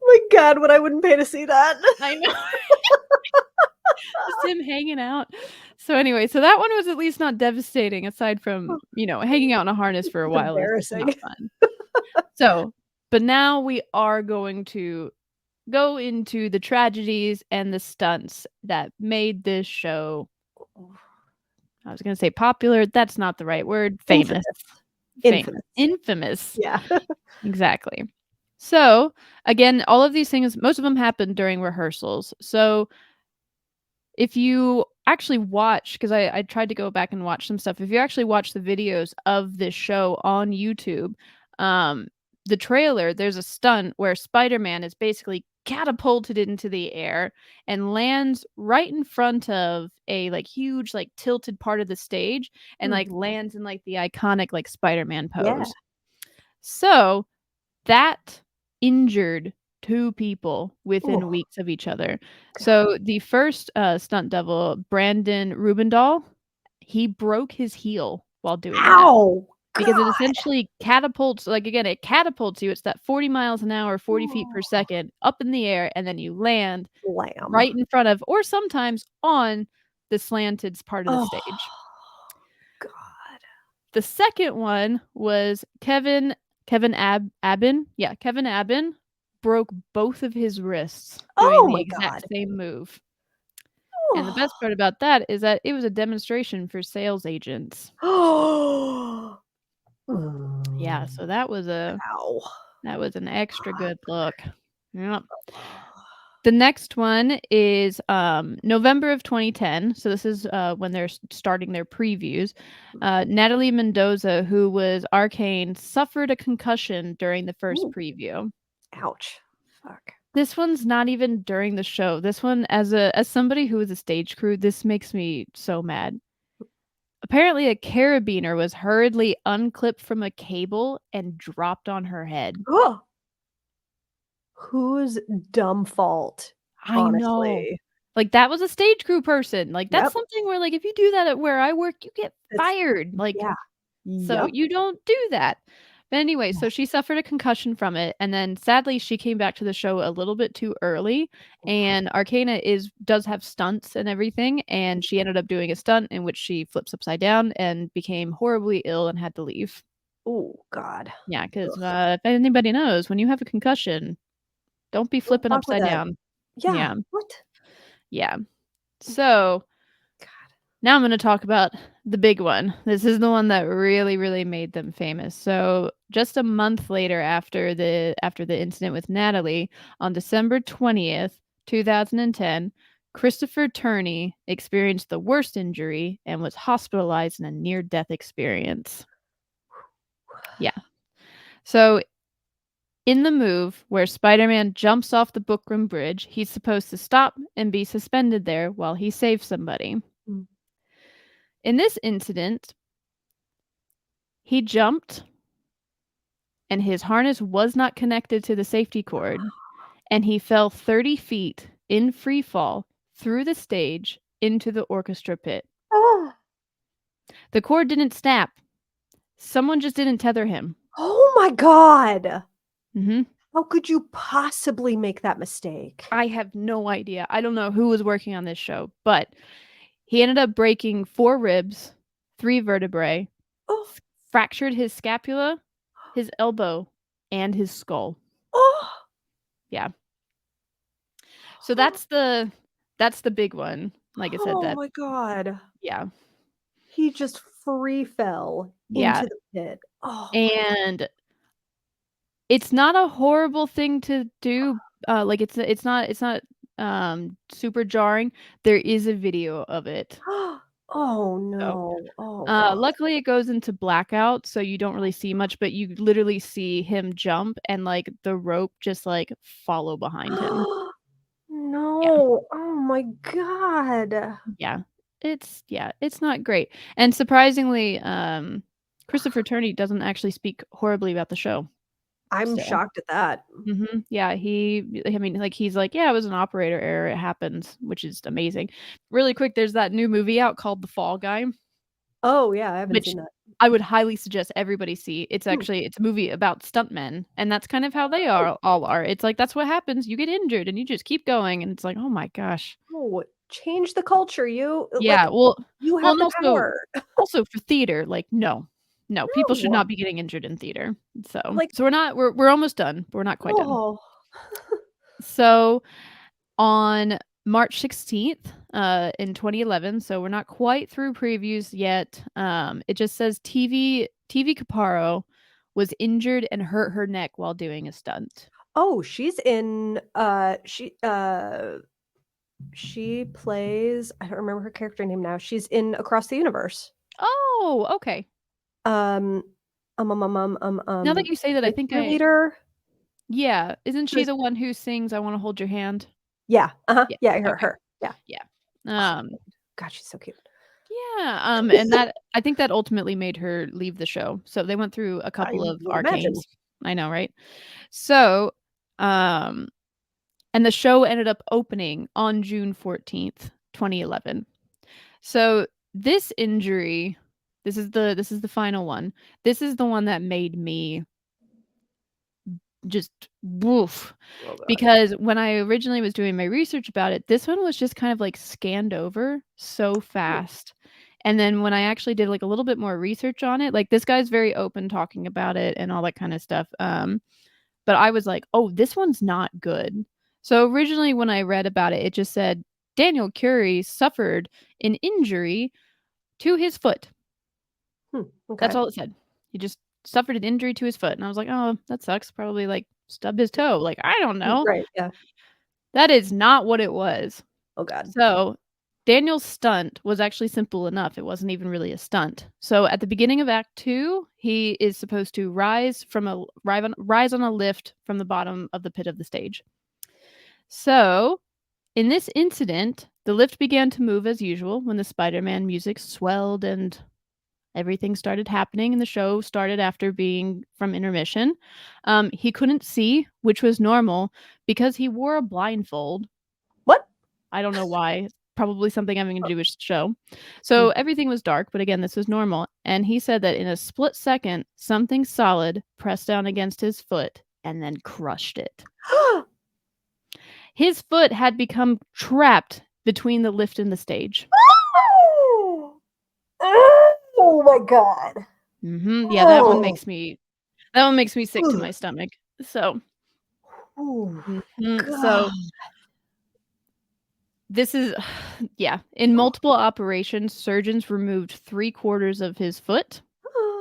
S2: My God, what I wouldn't pay to see that.
S3: I know. Just him hanging out. So anyway, so that one was at least not devastating, aside from, hanging out in a harness for a while.
S2: Embarrassing.
S3: Is not fun. So, but now we are going to go into the tragedies and the stunts that made this show, I was going to say popular. That's not the right word. Famous. Infamous.
S2: Yeah.
S3: Exactly. So, again, all of these things, most of them happened during rehearsals. So, if you actually watch, because I tried to go back and watch some stuff, if you actually watch the videos of this show on YouTube, the trailer, there's a stunt where Spider-Man is basically catapulted into the air and lands right in front of a like huge like tilted part of the stage and like lands in like the iconic like Spider-Man pose.
S2: Yeah.
S3: So that injured 2 people within weeks of each other. So the first stunt double, Brandon Rubendahl, he broke his heel while doing that.
S2: Ow!
S3: Because it
S2: God!
S3: essentially catapults, like, again, it catapults you. It's that 40 miles an hour, 40 feet per second up in the air, and then you land
S2: Lamb.
S3: right in front of, or sometimes on, the slanted part of the
S2: Oh,
S3: stage.
S2: God.
S3: The second one was Kevin Abin. Yeah, Kevin Abin broke both of his wrists doing
S2: Oh
S3: the
S2: my
S3: exact
S2: God.
S3: same move. And the best part about that is that it was a demonstration for sales agents.
S2: Oh.
S3: Yeah, so that was
S2: Ow.
S3: an extra good look. Yep. The next one is November of 2010. So this is when they're starting their previews. Natalie Mendoza, who was Arcane, suffered a concussion during the first
S2: Ooh.
S3: preview.
S2: Ouch. Fuck.
S3: This one's not even during the show. This one, as somebody who was a stage crew, this makes me so mad. Apparently, a carabiner was hurriedly unclipped from a cable and dropped on her head.
S2: Whose dumb fault?
S3: I know.
S2: Honestly.
S3: Like, that was a stage crew person. Like, that's
S2: Yep.
S3: something where, like, if you do that at where I work, you get
S2: It's
S3: fired. Like,
S2: yeah.
S3: so
S2: Yep.
S3: you don't do that. But anyway, so she suffered a concussion from it, and then sadly she came back to the show a little bit too early. And Arcana does have stunts and everything, and she ended up doing a stunt in which she flips upside down and became horribly ill and had to leave.
S2: Oh God.
S3: Yeah, because
S2: Ugh.
S3: if anybody knows, when you have a concussion, don't be
S2: Don't
S3: flipping
S2: fuck with
S3: upside
S2: that.
S3: down.
S2: Yeah.
S3: Yeah.
S2: What?
S3: Yeah. So
S2: God.
S3: now I'm going to talk about the big one. This is the one that really, really made them famous. So just a month later, after the incident with Natalie, on December 20th, 2010, Christopher Turney experienced the worst injury and was hospitalized in a near-death experience. Yeah. So in the move where Spider-Man jumps off the Bookroom Bridge, he's supposed to stop and be suspended there while he saves somebody.
S2: Mm.
S3: In this incident, he jumped and his harness was not connected to the safety cord, and he fell 30 feet in free fall through the stage into the orchestra pit.
S2: Ah.
S3: The cord didn't snap. Someone just didn't tether him.
S2: Oh my God.
S3: Mm-hmm.
S2: How could you possibly make that mistake?
S3: I have no idea. I don't know who was working on this show, but he ended up breaking 4 ribs, 3 vertebrae,
S2: Oh.
S3: fractured his scapula, his elbow, and his skull.
S2: Oh.
S3: Yeah. So that's the big one. Like I said,
S2: Oh
S3: that
S2: my God.
S3: yeah.
S2: He just free fell
S3: Yeah.
S2: into the pit. Oh.
S3: And it's not a horrible thing to do. Like it's not super jarring. There is a video of it.
S2: Oh
S3: So,
S2: no. Oh God.
S3: luckily it goes into blackout, so you don't really see much, but you literally see him jump and like the rope just like follow behind him.
S2: No. Oh my God.
S3: Yeah. It's not great. And surprisingly, Christopher Turney doesn't actually speak horribly about the show.
S2: I'm
S3: Still.
S2: shocked at that.
S3: Yeah, I mean, like, he's like, "Yeah, it was an operator error, it happens," which is amazing. Really quick, there's that new movie out called The Fall Guy,
S2: Oh yeah, I haven't
S3: which
S2: seen that.
S3: I would highly suggest everybody see. It's
S2: Hmm.
S3: a movie about stuntmen, and that's kind of how they all are. It's like, that's what happens, you get injured, and you just keep going, and it's like, "Oh my gosh."
S2: Oh, change the culture. You
S3: Yeah,
S2: like you have
S3: and
S2: the power.
S3: also for theater, like, no. No, people should
S2: No.
S3: not be getting injured in theater. So
S2: Like
S3: we're almost done, but we're not quite done.
S2: oh.
S3: So on March 16th, in 2011, so we're not quite through previews yet. It just says TV Caparo was injured and hurt her neck while doing a stunt.
S2: Oh, she's in she plays I don't remember her character name now. She's in Across the Universe.
S3: Oh, okay.
S2: Now
S3: Now that you say that, I
S2: the
S3: think
S2: cheerleader.
S3: yeah, isn't she
S2: Who's
S3: the one who sings "I Want to Hold Your Hand"?
S2: yeah,
S3: Yeah.
S2: yeah,
S3: Okay.
S2: her. Yeah.
S3: Yeah.
S2: Oh, God, she's so cute.
S3: Yeah. And that I think that ultimately made her leave the show. So they went through a
S2: I
S3: couple of
S2: would imagine.
S3: arcanes. I know, right? So, and the show ended up opening on June 14th, 2011. So this injury This is the final one. This is the one that made me just woof.
S2: Oh, God.
S3: Because when I originally was doing my research about it, this one was just kind of like scanned over so fast. And then when I actually did like a little bit more research on it, like this guy's very open talking about it and all that kind of stuff. But I was like, oh, this one's not good. So originally when I read about it, it just said Daniel Curie suffered an injury to his foot.
S2: Okay.
S3: That's all it said. He just suffered an injury to his foot. And I was like, oh, that sucks. Probably like stubbed his toe. Like, I don't know.
S2: Right. Yeah.
S3: That is not what it was.
S2: Oh, God.
S3: So Daniel's stunt was actually simple enough. It wasn't even really a stunt. So at the beginning of Act 2, he is supposed to rise on a lift from the bottom of the pit of the stage. So in this incident, the lift began to move as usual when the Spider-Man music swelled and everything started happening, and the show started after being from intermission. He couldn't see, which was normal because he wore a blindfold.
S2: What?
S3: I don't know why. Probably something having to do with the show. So everything was dark, but again, this was normal. And he said that in a split second, something solid pressed down against his foot and then crushed it. His foot had become trapped between the lift and the stage.
S2: Oh my God.
S3: Yeah, that one makes me sick to my stomach. So, so this is, yeah, in multiple operations, surgeons removed 3/4 of his foot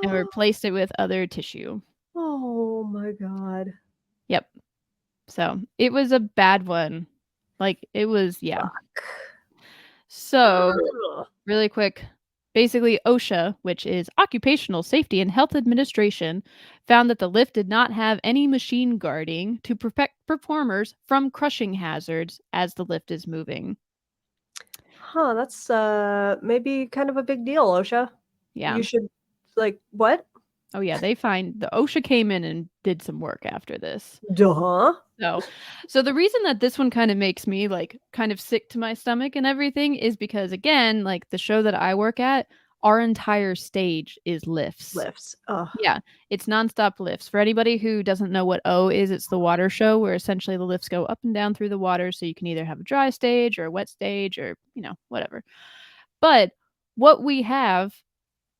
S3: and replaced it with other tissue.
S2: Oh my God.
S3: Yep. So it was a bad one. Like it was, yeah.
S2: Fuck.
S3: So really quick, basically OSHA, which is Occupational Safety and Health Administration, found that the lift did not have any machine guarding to protect performers from crushing hazards as the lift is moving.
S2: Huh, that's maybe kind of a big deal, OSHA.
S3: Yeah.
S2: You should what?
S3: Oh yeah, the OSHA came in and did some work after this.
S2: Duh.
S3: So the reason that this one kind of makes me like kind of sick to my stomach and everything is because again, like the show that I work at, our entire stage is lifts.
S2: Ugh.
S3: Yeah, it's nonstop lifts. For anybody who doesn't know what O is, it's the water show where essentially the lifts go up and down through the water, so you can either have a dry stage or a wet stage or, whatever. But what we have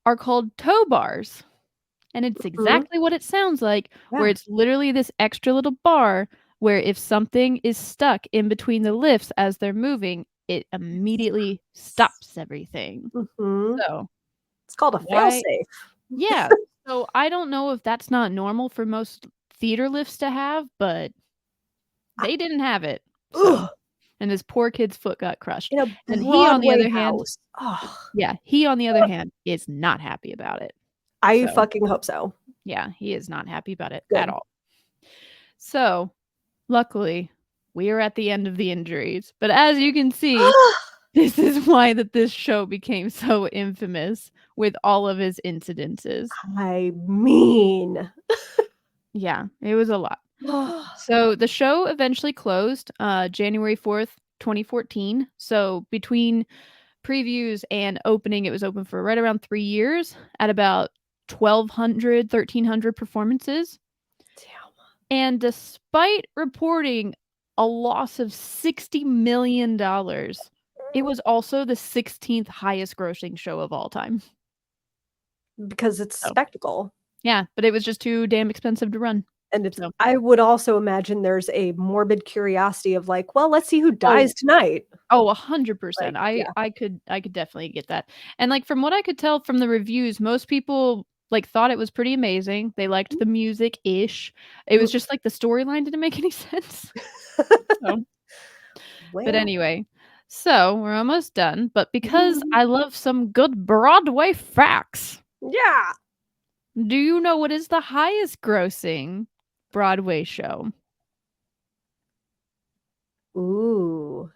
S3: are called tow bars. And it's exactly what it sounds like, where it's literally this extra little bar where if something is stuck in between the lifts as they're moving, it immediately stops everything. So
S2: it's called a fail-safe.
S3: Yeah. So I don't know if that's not normal for most theater lifts to have, but they didn't have it. So, and this poor kid's foot got crushed.
S2: And
S3: he, on the other hand, he on the other hand is not happy about it.
S2: I fucking hope so.
S3: Yeah, he is not happy about it at all. So, luckily, we are at the end of the injuries. But as you can see, this is why this show became so infamous with all of his incidences.
S2: I mean.
S3: Yeah, it was a lot. So the show eventually closed January 4th, 2014. So between previews and opening, it was open for right around 3 years at about 1,300 performances.
S2: Damn.
S3: And despite reporting a loss of $60 million, it was also the 16th highest grossing show of all time.
S2: Because it's a spectacle.
S3: Yeah, but it was just too damn expensive to run.
S2: And I would also imagine there's a morbid curiosity of like, well, let's see who dies tonight.
S3: Oh, 100%. I could definitely get that. And like from what I could tell from the reviews, most people like thought it was pretty amazing. They liked the music-ish. It was just like the storyline didn't make any sense. But anyway, so we're almost done. But because I love some good Broadway facts.
S2: Yeah.
S3: Do you know what is the highest grossing Broadway show?
S2: Ooh.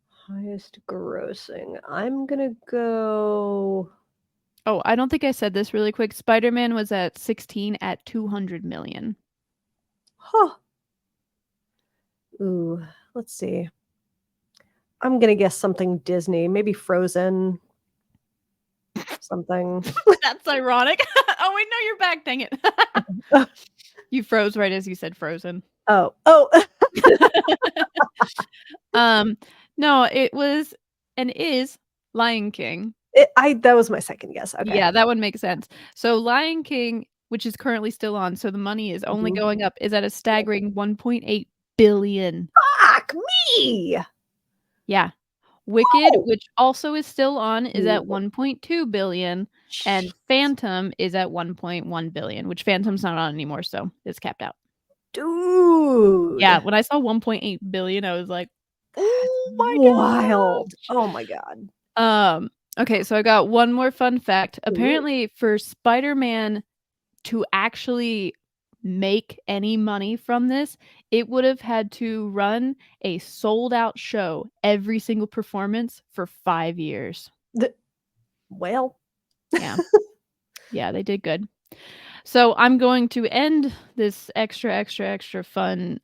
S2: Highest grossing. I'm gonna go.
S3: Oh, I don't think I said this really quick. Spider-Man was at 16 at 200 million.
S2: Huh. Ooh, let's see. I'm gonna guess something Disney, maybe Frozen. something.
S3: That's ironic. Oh wait, no, you're back. Dang it. You froze right as you said frozen.
S2: Oh.
S3: No, it was and is Lion King.
S2: That was my second guess. Okay.
S3: Yeah, that would make sense. So Lion King, which is currently still on, so the money is only
S2: Mhm.
S3: going up, is at a staggering 1.8 billion.
S2: Fuck me.
S3: Yeah. Wicked,
S2: Oh.
S3: which also is still on, is at
S2: Ooh.
S3: 1.2 billion, and Phantom is at 1.1 billion, which Phantom's not on anymore, so it's capped out.
S2: Dude.
S3: Yeah, when I saw 1.8 billion, I was like, "Oh my
S2: Wild.
S3: gosh."
S2: Oh my god.
S3: Okay, so I got one more fun fact.
S2: Ooh.
S3: Apparently, for Spider-Man to actually make any money from this, it would have had to run a sold-out show every single performance for 5 years.
S2: Well.
S3: Yeah. Yeah, they did good. So I'm going to end this extra fun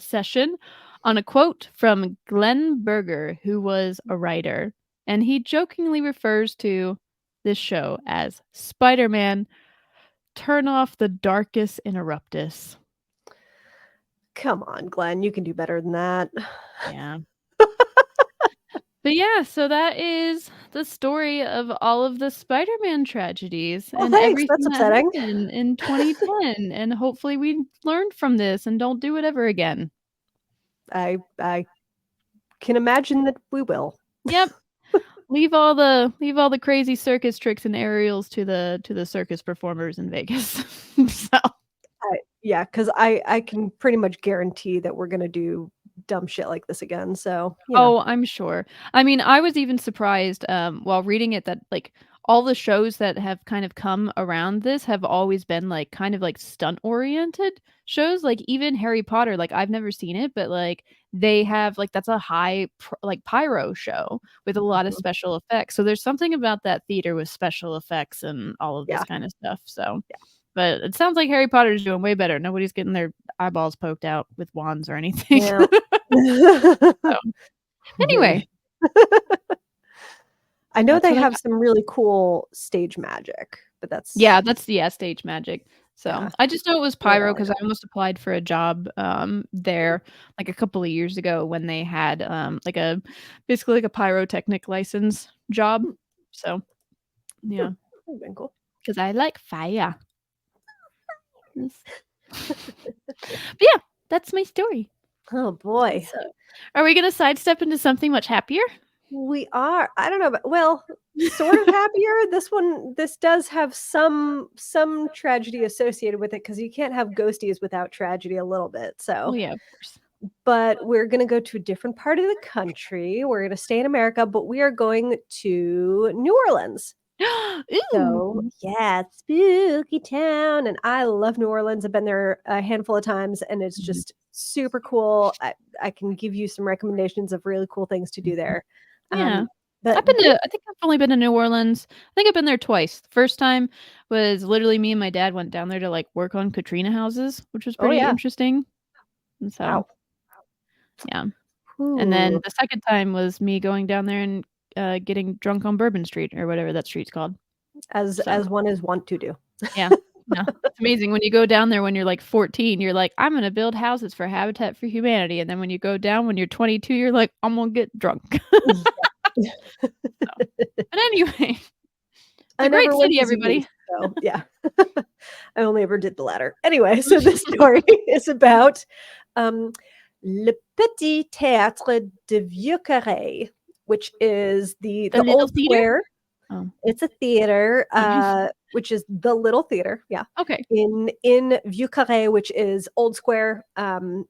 S3: session on a quote from Glenn Berger, who was a writer, and he jokingly refers to this show as Spider-Man, turn off the darkest interruptus.
S2: Come on, Glenn. You can do better than that.
S3: Yeah. But yeah, so that is the story of all of the Spider-Man tragedies
S2: Well,
S3: and
S2: thanks. That's
S3: everything that
S2: upsetting.
S3: happened in 2010, and hopefully we learned from this and don't do it ever again.
S2: I can imagine that we will.
S3: Yep. Leave all the crazy circus tricks and aerials to the circus performers in Vegas. So
S2: Yeah, because I can pretty much guarantee that we're gonna do dumb shit like this again. So
S3: Oh, I'm sure. I mean, I was even surprised, while reading it that, like, all the shows that have kind of come around this have always been, like, kind of, like, stunt-oriented shows, like, even Harry Potter, like, I've never seen it, but, like, they have like, that's a like, pyro show with a lot of
S2: Mhm.
S3: special effects, so there's something about that theater with special effects and all of this
S2: Yeah.
S3: kinda stuff, so but it sounds like Harry Potter's doing way better. Nobody's getting their eyeballs poked out with wands or anything.
S2: Yeah.
S3: Anyway.
S2: I know
S3: That's
S2: they
S3: what I
S2: have
S3: got.
S2: some really cool stage magic, but that's
S3: Yeah, that's stage magic. So,
S2: Yeah.
S3: I just know it was
S2: Really all
S3: pyro
S2: I
S3: because I almost applied for a job, there, like, a couple of years ago when they had, basically like a pyrotechnic license job.
S2: Hmm.
S3: So, yeah,
S2: Would've been cool.
S3: because I like fire. Yes. But yeah, that's my story.
S2: Oh boy.
S3: So, are we gonna sidestep into something much happier?
S2: We are. I don't know, but well, sort of happier. This does have some tragedy associated with it because you can't have ghosties without tragedy a little bit. So,
S3: Well, yeah, of course.
S2: but we're gonna go to a different part of the country. We're gonna stay in America, but we are going to New Orleans. So,
S3: Ooh.
S2: yeah, spooky town, and I love New Orleans. I've been there a handful of times, and it's
S3: Mhm.
S2: just super cool. I can give you some recommendations of really cool things to do there.
S3: Yeah.
S2: But
S3: I think I've only been to New Orleans. I think I've been there twice. The first time was literally me and my dad went down there to, like, work on Katrina houses, which was
S2: oh
S3: pretty
S2: yeah,
S3: interesting. And so,
S2: wow.
S3: yeah. And then
S2: Ooh,
S3: the second time was me going down there and, getting drunk on Bourbon Street or whatever that street's called. So,
S2: as one is wont to do.
S3: yeah. Yeah. It's amazing when you go down there when you're, like, 14, you're like, "I'm gonna build houses for Habitat for Humanity," and then when you go down when you're 22, you're like, "I'm gonna get drunk." But anyway, it's
S2: I
S3: a great
S2: never went
S3: city,
S2: to zoomies,
S3: everybody.
S2: so yeah. I only ever did the latter. Anyway, so this story is about Le Petit Theater de Vieux-Carré, which is
S3: The
S2: the
S3: little
S2: old
S3: theater?
S2: square.
S3: Oh.
S2: It's a theater,
S3: Mhm.
S2: which is the Little Theater, yeah,
S3: Okay.
S2: in Vieux-Carré, which is Old Square.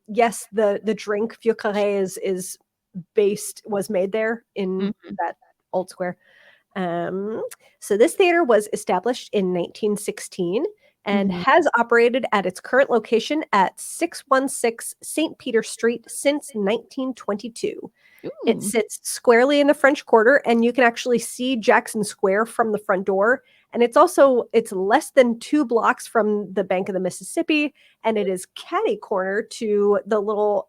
S2: Yes, the drink Vieux-Carré was made there in
S3: Mhm.
S2: that Old Square. Um, so this theater was established in 1916 and
S3: Mhm.
S2: has operated at its current location at 616 St. Peter Street since 1922. It
S3: Ooh.
S2: sits squarely in the French Quarter, and you can actually see Jackson Square from the front door. And it's less than 2 blocks from the bank of the Mississippi, and it is catty corner to the little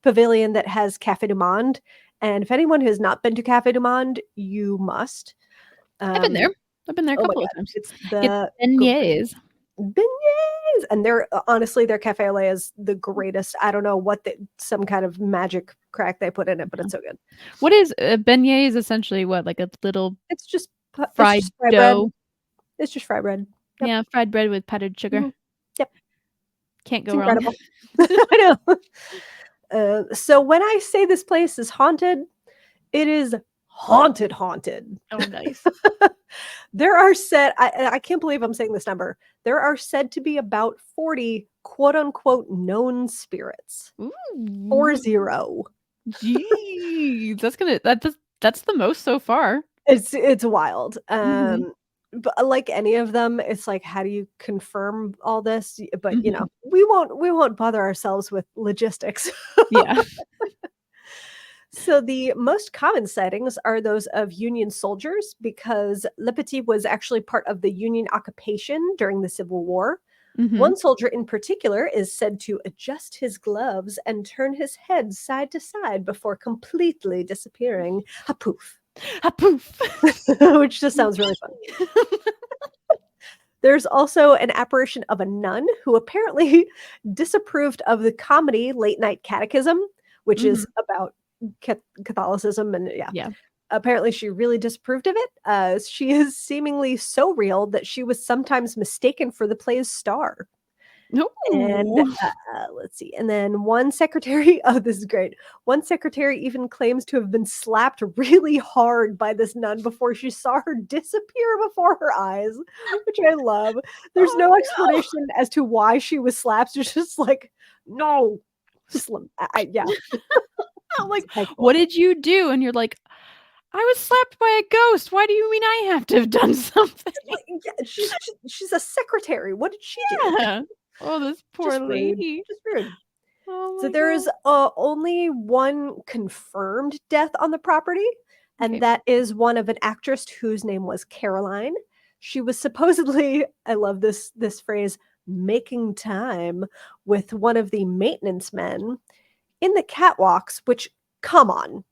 S2: pavilion that has Café du Monde. And if anyone has not been to Café du Monde, you must.
S3: I've been there. I've been there a
S2: Oh my
S3: couple of
S2: God.
S3: times.
S2: It's
S3: Get
S2: the
S3: beignets.
S2: beignets, and they're honestly their cafe au lait is the greatest. I don't know what some kind of magic crack they put in it, but it's so good.
S3: What is beignet? Is essentially what, like a little
S2: It's just
S3: fried
S2: bread.
S3: dough.
S2: It's just fried bread. Yep.
S3: Yeah, fried bread with powdered sugar.
S2: Mhm. Yep.
S3: Can't
S2: It's
S3: go wrong.
S2: incredible. I know. So when I say this place is haunted, it is haunted.
S3: Oh, nice.
S2: There are said, I can't believe I'm saying this number. There are said to be about 40 quote unquote known spirits.
S3: Ooh.
S2: 40.
S3: Jeez, that's the most so far.
S2: It's wild.
S3: Mhm.
S2: But like any of them, it's like, how do you confirm all this? But you
S3: Mhm.
S2: know, we won't bother ourselves with logistics.
S3: Yeah.
S2: So the most common sightings are those of Union soldiers because Le Petit was actually part of the Union occupation during the Civil War.
S3: Mhm.
S2: One soldier in particular is said to adjust his gloves and turn his head side to side before completely disappearing. Ha poof.
S3: Ha poof.
S2: Which just sounds really fun. There's also an apparition of a nun who apparently disapproved of the comedy Late Night Catechism, which is about Catholicism. And
S3: Yeah.
S2: apparently she really disapproved of it. She is seemingly so real that she was sometimes mistaken for the play's star. And
S3: Ooh.
S2: let's see. And then one secretary, oh, this is great. One secretary even claims to have been slapped really hard by this nun before she saw her disappear before her eyes, which I love. There's
S3: Oh,
S2: no
S3: no.
S2: explanation as to why she was slapped. It's just like, no. Yeah.
S3: I'm like,
S2: Like,
S3: what did you do? And you're like, I was slapped by a ghost. Why do you mean I have to have done something?
S2: yeah, she's a secretary. What did she do?
S3: Yeah. Oh, this poor
S2: Just rude.
S3: lady.
S2: Just rude.
S3: Oh
S2: So
S3: my
S2: there
S3: God.
S2: is only one confirmed death on the property, and
S3: Okay.
S2: that is one of an actress whose name was Caroline. She was supposedly, I love this phrase, making time with one of the maintenance men in the catwalks, which, come on.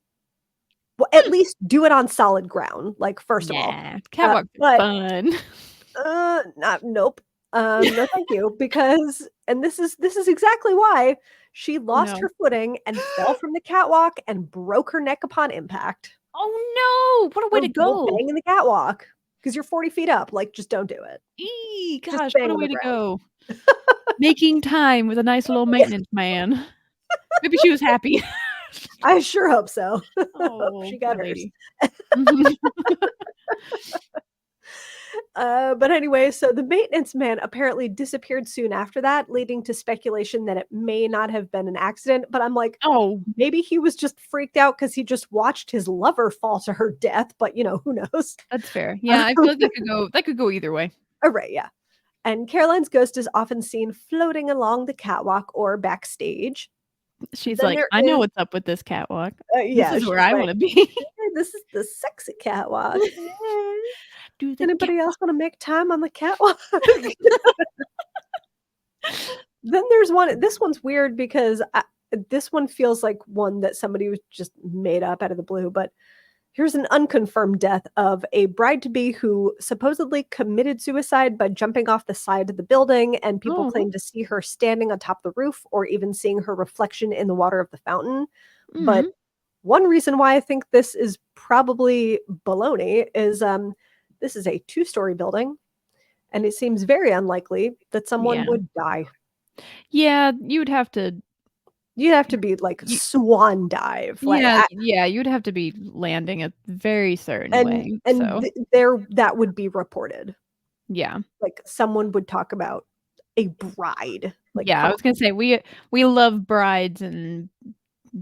S2: Well, at least do it on solid ground, like, first of all.
S3: Nah, catwalks are
S2: But
S3: fun.
S2: nope. No, thank you, because and this is exactly why she
S3: Oh
S2: lost
S3: no.
S2: her footing and fell from the catwalk and broke her neck upon impact.
S3: Oh no! What a way to
S2: Don't
S3: go.
S2: bang in the catwalk because you're 40 feet up. Like, just don't do it.
S3: Eee,
S2: Just
S3: gosh,
S2: bang
S3: what a
S2: on the
S3: way to
S2: ground.
S3: go. Making time with a nice little maintenance man. Maybe she was happy.
S2: I sure hope so.
S3: Oh,
S2: She got
S3: poor
S2: hers.
S3: lady. Mhm.
S2: But anyway, so the maintenance man apparently disappeared soon after that, leading to speculation that it may not have been an accident. But I'm like,
S3: Oh,
S2: maybe he was just freaked out because he just watched his lover fall to her death. But who knows?
S3: that's fair. Yeah, I feel like that could go either way.
S2: Right, yeah. And Caroline's ghost is often seen floating along the catwalk or backstage.
S3: She's
S2: Then
S3: like,
S2: there
S3: I know
S2: is,
S3: what's up with this catwalk. This
S2: yeah,
S3: is
S2: she's
S3: where I
S2: like,
S3: want to be.
S2: "Hey, this is the sexy catwalk.
S3: Do the
S2: Anybody else want to make time on the catwalk?" Then there's one. This one's weird because this one feels like one that somebody was just made up out of the blue. But here's an unconfirmed death of a bride-to-be who supposedly committed suicide by jumping off the side of the building, and people
S3: Oh.
S2: claim to see her standing on top of the roof or even seeing her reflection in the water of the fountain. But
S3: Mhm.
S2: one reason why I think this is probably baloney is this is a two-story building, and it seems very unlikely that someone
S3: Yeah.
S2: would die.
S3: Yeah, you'd have to
S2: You'd have to be like
S3: y
S2: swan dive, like
S3: yeah, you'd have to be landing a very certain
S2: and
S3: way,
S2: and
S3: so
S2: there that would be reported.
S3: yeah.
S2: Like, someone would talk about a bride, like,
S3: Yeah, I
S2: come
S3: was gonna say we love brides and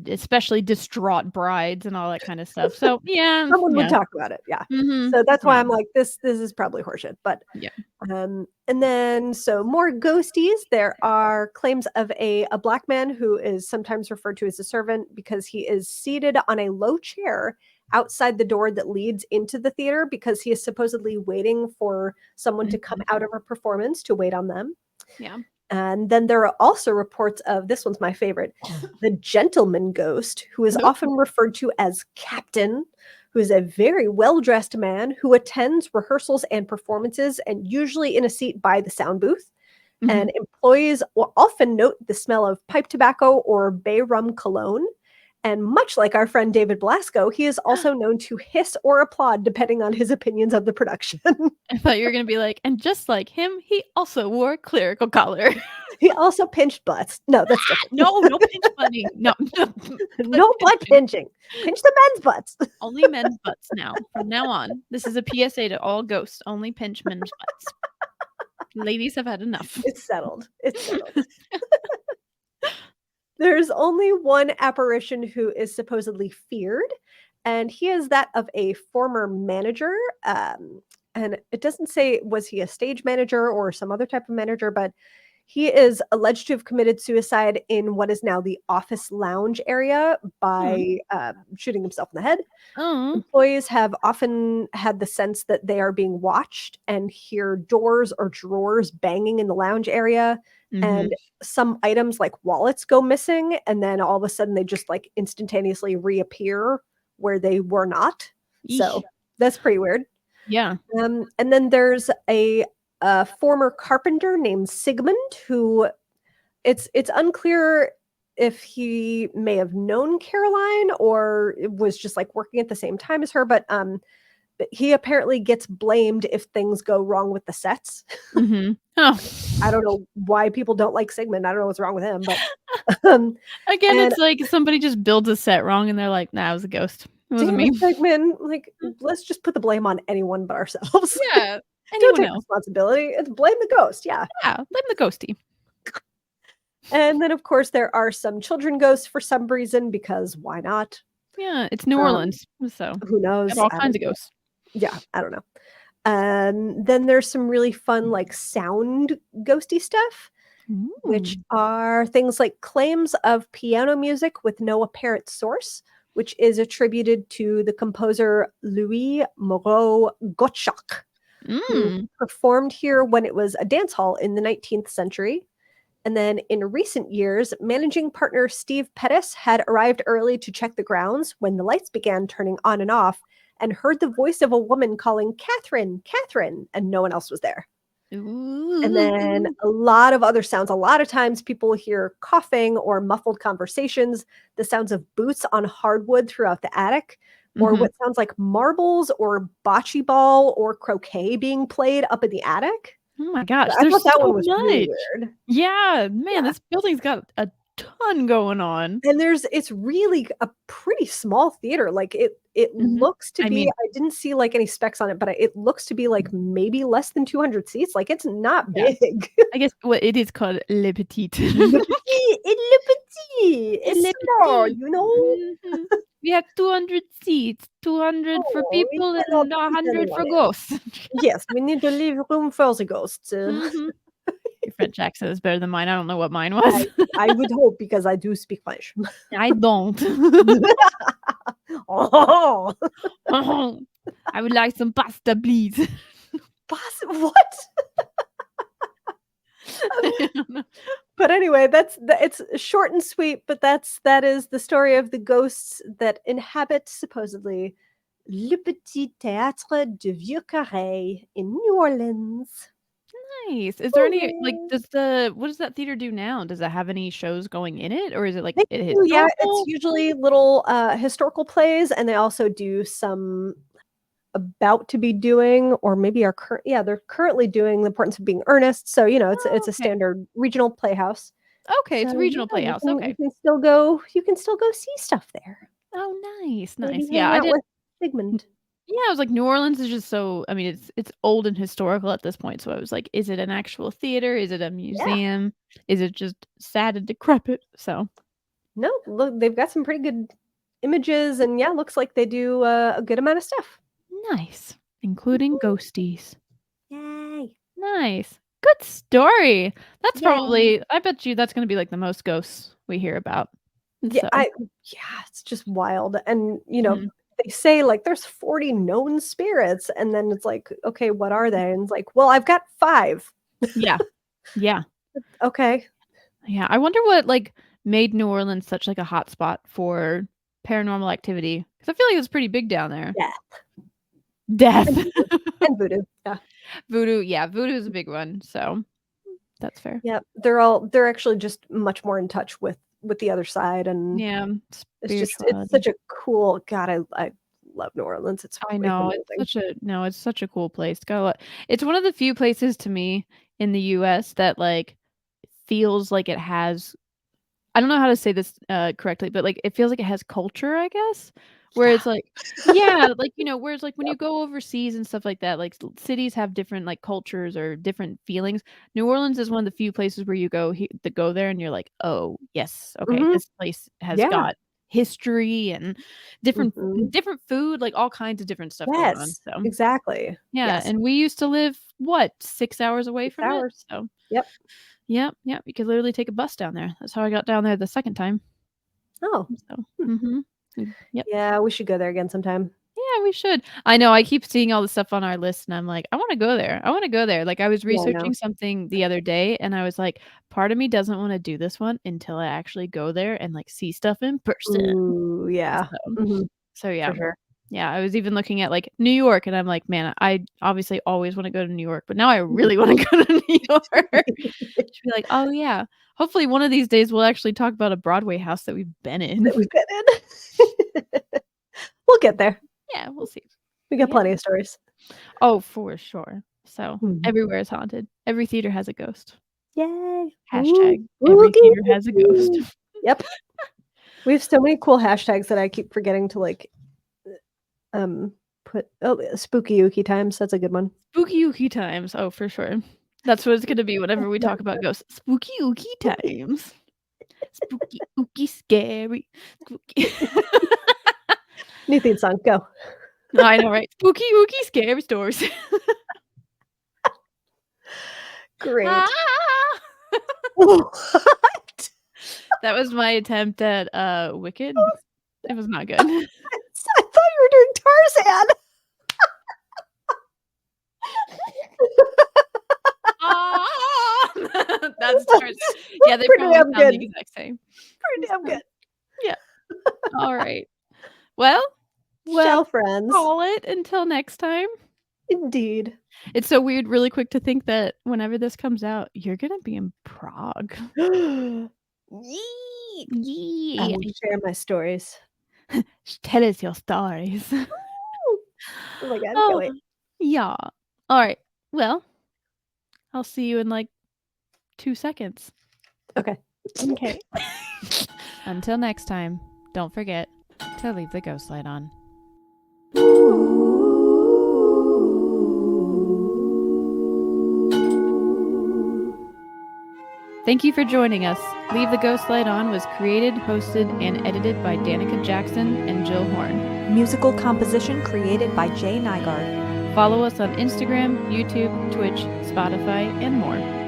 S3: especially distraught brides and all that kind of stuff, so yeah,
S2: someone would
S3: yeah.
S2: talk about it, yeah.
S3: Mhm.
S2: So that's why
S3: Yeah.
S2: I'm like, this is probably horseshit, but,
S3: Yeah.
S2: and then so more ghosties, there are claims of a black man who is sometimes referred to as a servant because he is seated on a low chair outside the door that leads into the theater because he is supposedly waiting for someone to come
S3: Mhm.
S2: out of a performance to wait on them.
S3: Yeah.
S2: And then there are also reports of this one's my favorite, the gentleman ghost, who is
S3: Nope.
S2: often referred to as Captain, who is a very well-dressed man who attends rehearsals and performances and usually in a seat by the sound booth. And employees will often note the smell of pipe tobacco or bay rum cologne. And much like our friend David Blasco, he is also known to hiss or applaud depending on his opinions of the production.
S3: I thought you were going to be like, and just like him, he also wore a clerical collar.
S2: He also pinched butts. No, that's different.
S3: No pinch bunning. No.
S2: No butt pinching. Pinch the men's butts.
S3: Only men's butts now. From now on, this is a PSA to all ghosts. Only pinch men's butts. Ladies have had enough.
S2: It's settled. There's only one apparition who is supposedly feared, and he is that of a former manager. And it doesn't say was he a stage manager or some other type of manager, but he is alleged to have committed suicide in what is now the office lounge area by shooting himself in the head. Employees have often had the sense that they are being watched and hear doors or drawers banging in the lounge area. And some items like wallets go missing, and then all of a sudden they just like instantaneously reappear where they were not.
S3: Eesh.
S2: So that's pretty weird.
S3: Yeah.
S2: And then there's a former carpenter named Sigmund who it's unclear if he may have known Caroline or was just like working at the same time as her, but he apparently gets blamed if things go wrong with the sets.
S3: Oh,
S2: I don't know why people don't like Sigmund. I don't know what's wrong with him, but
S3: again,
S2: and-
S3: it's like somebody just builds a set wrong and they're like, nah, it was a ghost. It wasn't me.
S2: Sigmund, like, let's just put the blame on anyone but ourselves.
S3: Yeah.
S2: Don't
S3: Anyone
S2: take
S3: else.
S2: responsibility. It's blame the ghost. Yeah.
S3: Yeah. Blame the ghosty.
S2: And then, of course, there are some children ghosts for some reason, because why not?
S3: Yeah. It's New Orleans. So
S2: Who knows?
S3: got all
S2: I
S3: kinds of
S2: don't know.
S3: ghosts.
S2: Yeah, I don't know. Then there's some really fun, like, sound ghosty stuff, which are things like claims of piano music with no apparent source, which is attributed to the composer Louis Moreau Gottschalk, who performed here when it was a dance hall in the 19th century. And then in recent years, managing partner Steve Pettis had arrived early to check the grounds when the lights began turning on and off and heard the voice of a woman calling, "Catherine, Catherine," and no one else was there. And then a lot of other sounds. A lot of times people hear coughing or muffled conversations, the sounds of boots on hardwood throughout the attic, or what sounds like marbles or bocce ball or croquet being played up in the attic.
S3: Oh my gosh.
S2: I
S3: There's
S2: thought that
S3: so
S2: one was really
S3: much.
S2: weird.
S3: Yeah. Man, this building's got a ton going on.
S2: And it's really a pretty small theater. Like it looks to be, I didn't see like any specs on it, but it looks to be like maybe less than 200 seats. Like it's not big.
S3: I guess what it is called Le Petit.
S2: Le Petit. It's small, you know?
S3: We have 200 seats, 200 for
S2: Oh, we
S3: people and
S2: cannot put
S3: 100 for
S2: anyone in.
S3: ghosts.
S2: Yes, we need to leave room for the ghosts.
S3: Your French accent is better than mine. I don't know what mine was.
S2: I would hope, because I do speak French.
S3: I don't.
S2: Oh,
S3: I would like some pasta, please.
S2: what? But anyway, it's short and sweet, but that is the story of the ghosts that inhabit supposedly Le Petit Theater de Vieux Carré in New Orleans.
S3: Nice. Is there any like what does that theater do now? Does it have any shows going in it, or is it like
S2: They
S3: it
S2: do, yeah,
S3: historical?
S2: it's usually little historical plays, and they also do some about to be doing, or maybe they're currently doing The Importance of Being Earnest. So, you know, it's a
S3: okay.
S2: standard regional playhouse.
S3: Okay, it's a
S2: So,
S3: regional
S2: yeah,
S3: playhouse.
S2: You
S3: Okay.
S2: can still go see stuff there.
S3: Oh, nice,
S2: Maybe
S3: nice.
S2: hang
S3: Yeah, I
S2: out
S3: did.
S2: with Sigmund.
S3: Yeah, I was like, New Orleans is just so. I mean, it's old and historical at this point. So I was like, is it an actual theater? Is it a museum? Is it just sad and decrepit? So
S2: No, look, they've got some pretty good images, and yeah, looks like they do a good amount of stuff.
S3: nice, including ghosties.
S2: Yay!
S3: Nice, good story. That's
S2: Yay.
S3: probably. I bet you that's going to be like the most ghosts we hear about.
S2: Yeah,
S3: So,
S2: it's just wild, and you know. They say like there's 40 known spirits, and then it's like, okay, what are they? And it's like, well, I've got 5.
S3: yeah.
S2: Okay.
S3: I wonder what like made New Orleans such like a hot spot for paranormal activity, Because I feel like it's pretty big down there.
S2: Death
S3: Death.
S2: and voodoo. Yeah.
S3: Voodoo. Yeah, voodoo is a big one. So that's fair.
S2: Yeah. They're actually just much more in touch with the other side, and
S3: Yeah.
S2: it's such a cool. God, I love New Orleans.
S3: I know it's such a cool place. It's one of the few places to me in the U.S. that like feels like it has. I don't know how to say this correctly, but like it feels like it has culture, I guess. Where it's like, yeah, like whereas like when you go overseas and stuff like that, like cities have different like cultures or different feelings. New Orleans is one of the few places where you go there and you're like, oh yes, okay, this place has got history and different food, like all kinds of different stuff going on. So
S2: exactly.
S3: Yeah, and we used to live 6 hours away from it. So
S2: yep.
S3: You could literally take a bus down there. That's how I got down there the second time.
S2: Oh.
S3: So,
S2: Yep. Yeah, we should go there again sometime.
S3: Yeah, we should. I know. I keep seeing all the stuff on our list, and I'm like, I want to go there. I want to go there. Like, I was researching something the other day, and I was like, part of me doesn't want to do this one until I actually go there and like see stuff in person.
S2: Ooh, yeah.
S3: So yeah.
S2: For sure.
S3: Yeah, I was even looking at like New York, and I'm like, man, I obviously always want to go to New York, but now I really want to go to New York. Should be like, oh yeah. Hopefully one of these days we'll actually talk about a Broadway house that we've been in.
S2: We'll get there.
S3: Yeah, we'll see.
S2: We got plenty of stories.
S3: Oh, for sure. So everywhere is haunted. Every theater has a ghost.
S2: Yay.
S3: Hashtag every theater has a ghost.
S2: Yep. We have so many cool hashtags that I keep forgetting to like put. Spooky Ookie Times. That's a good one.
S3: Spooky Ookie Times. Oh, for sure. That's what it's going to be whenever we talk about ghosts. Spooky Ookie Times. Spooky Ookie Scary. Spooky.
S2: New theme song. Go.
S3: I know, right? Spooky Ookie Scary Stories.
S2: Great.
S3: What? That was my attempt at Wicked. It was not good.
S2: I thought you were doing Tarzan.
S3: That's Tarzan. Yeah, they probably sound the exact same.
S2: Pretty damn good.
S3: Yeah. All right. Well,
S2: friends.
S3: Call it until next time.
S2: Indeed.
S3: It's so weird, really quick, to think that whenever this comes out, you're gonna be in Prague.
S2: Yee. I will share my stories.
S3: Tell us your stories.
S2: Oh my god, can't wait.
S3: Yeah. All right. Well, I'll see you in like 2 seconds.
S2: Okay.
S3: Until next time, don't forget to leave the ghost light on. Thank you for joining us. Leave the Ghost Light On was created, hosted, and edited by Danica Jackson and Jill Horn.
S4: Musical composition created by Jay Nygaard.
S3: Follow us on Instagram, YouTube, Twitch, Spotify, and more.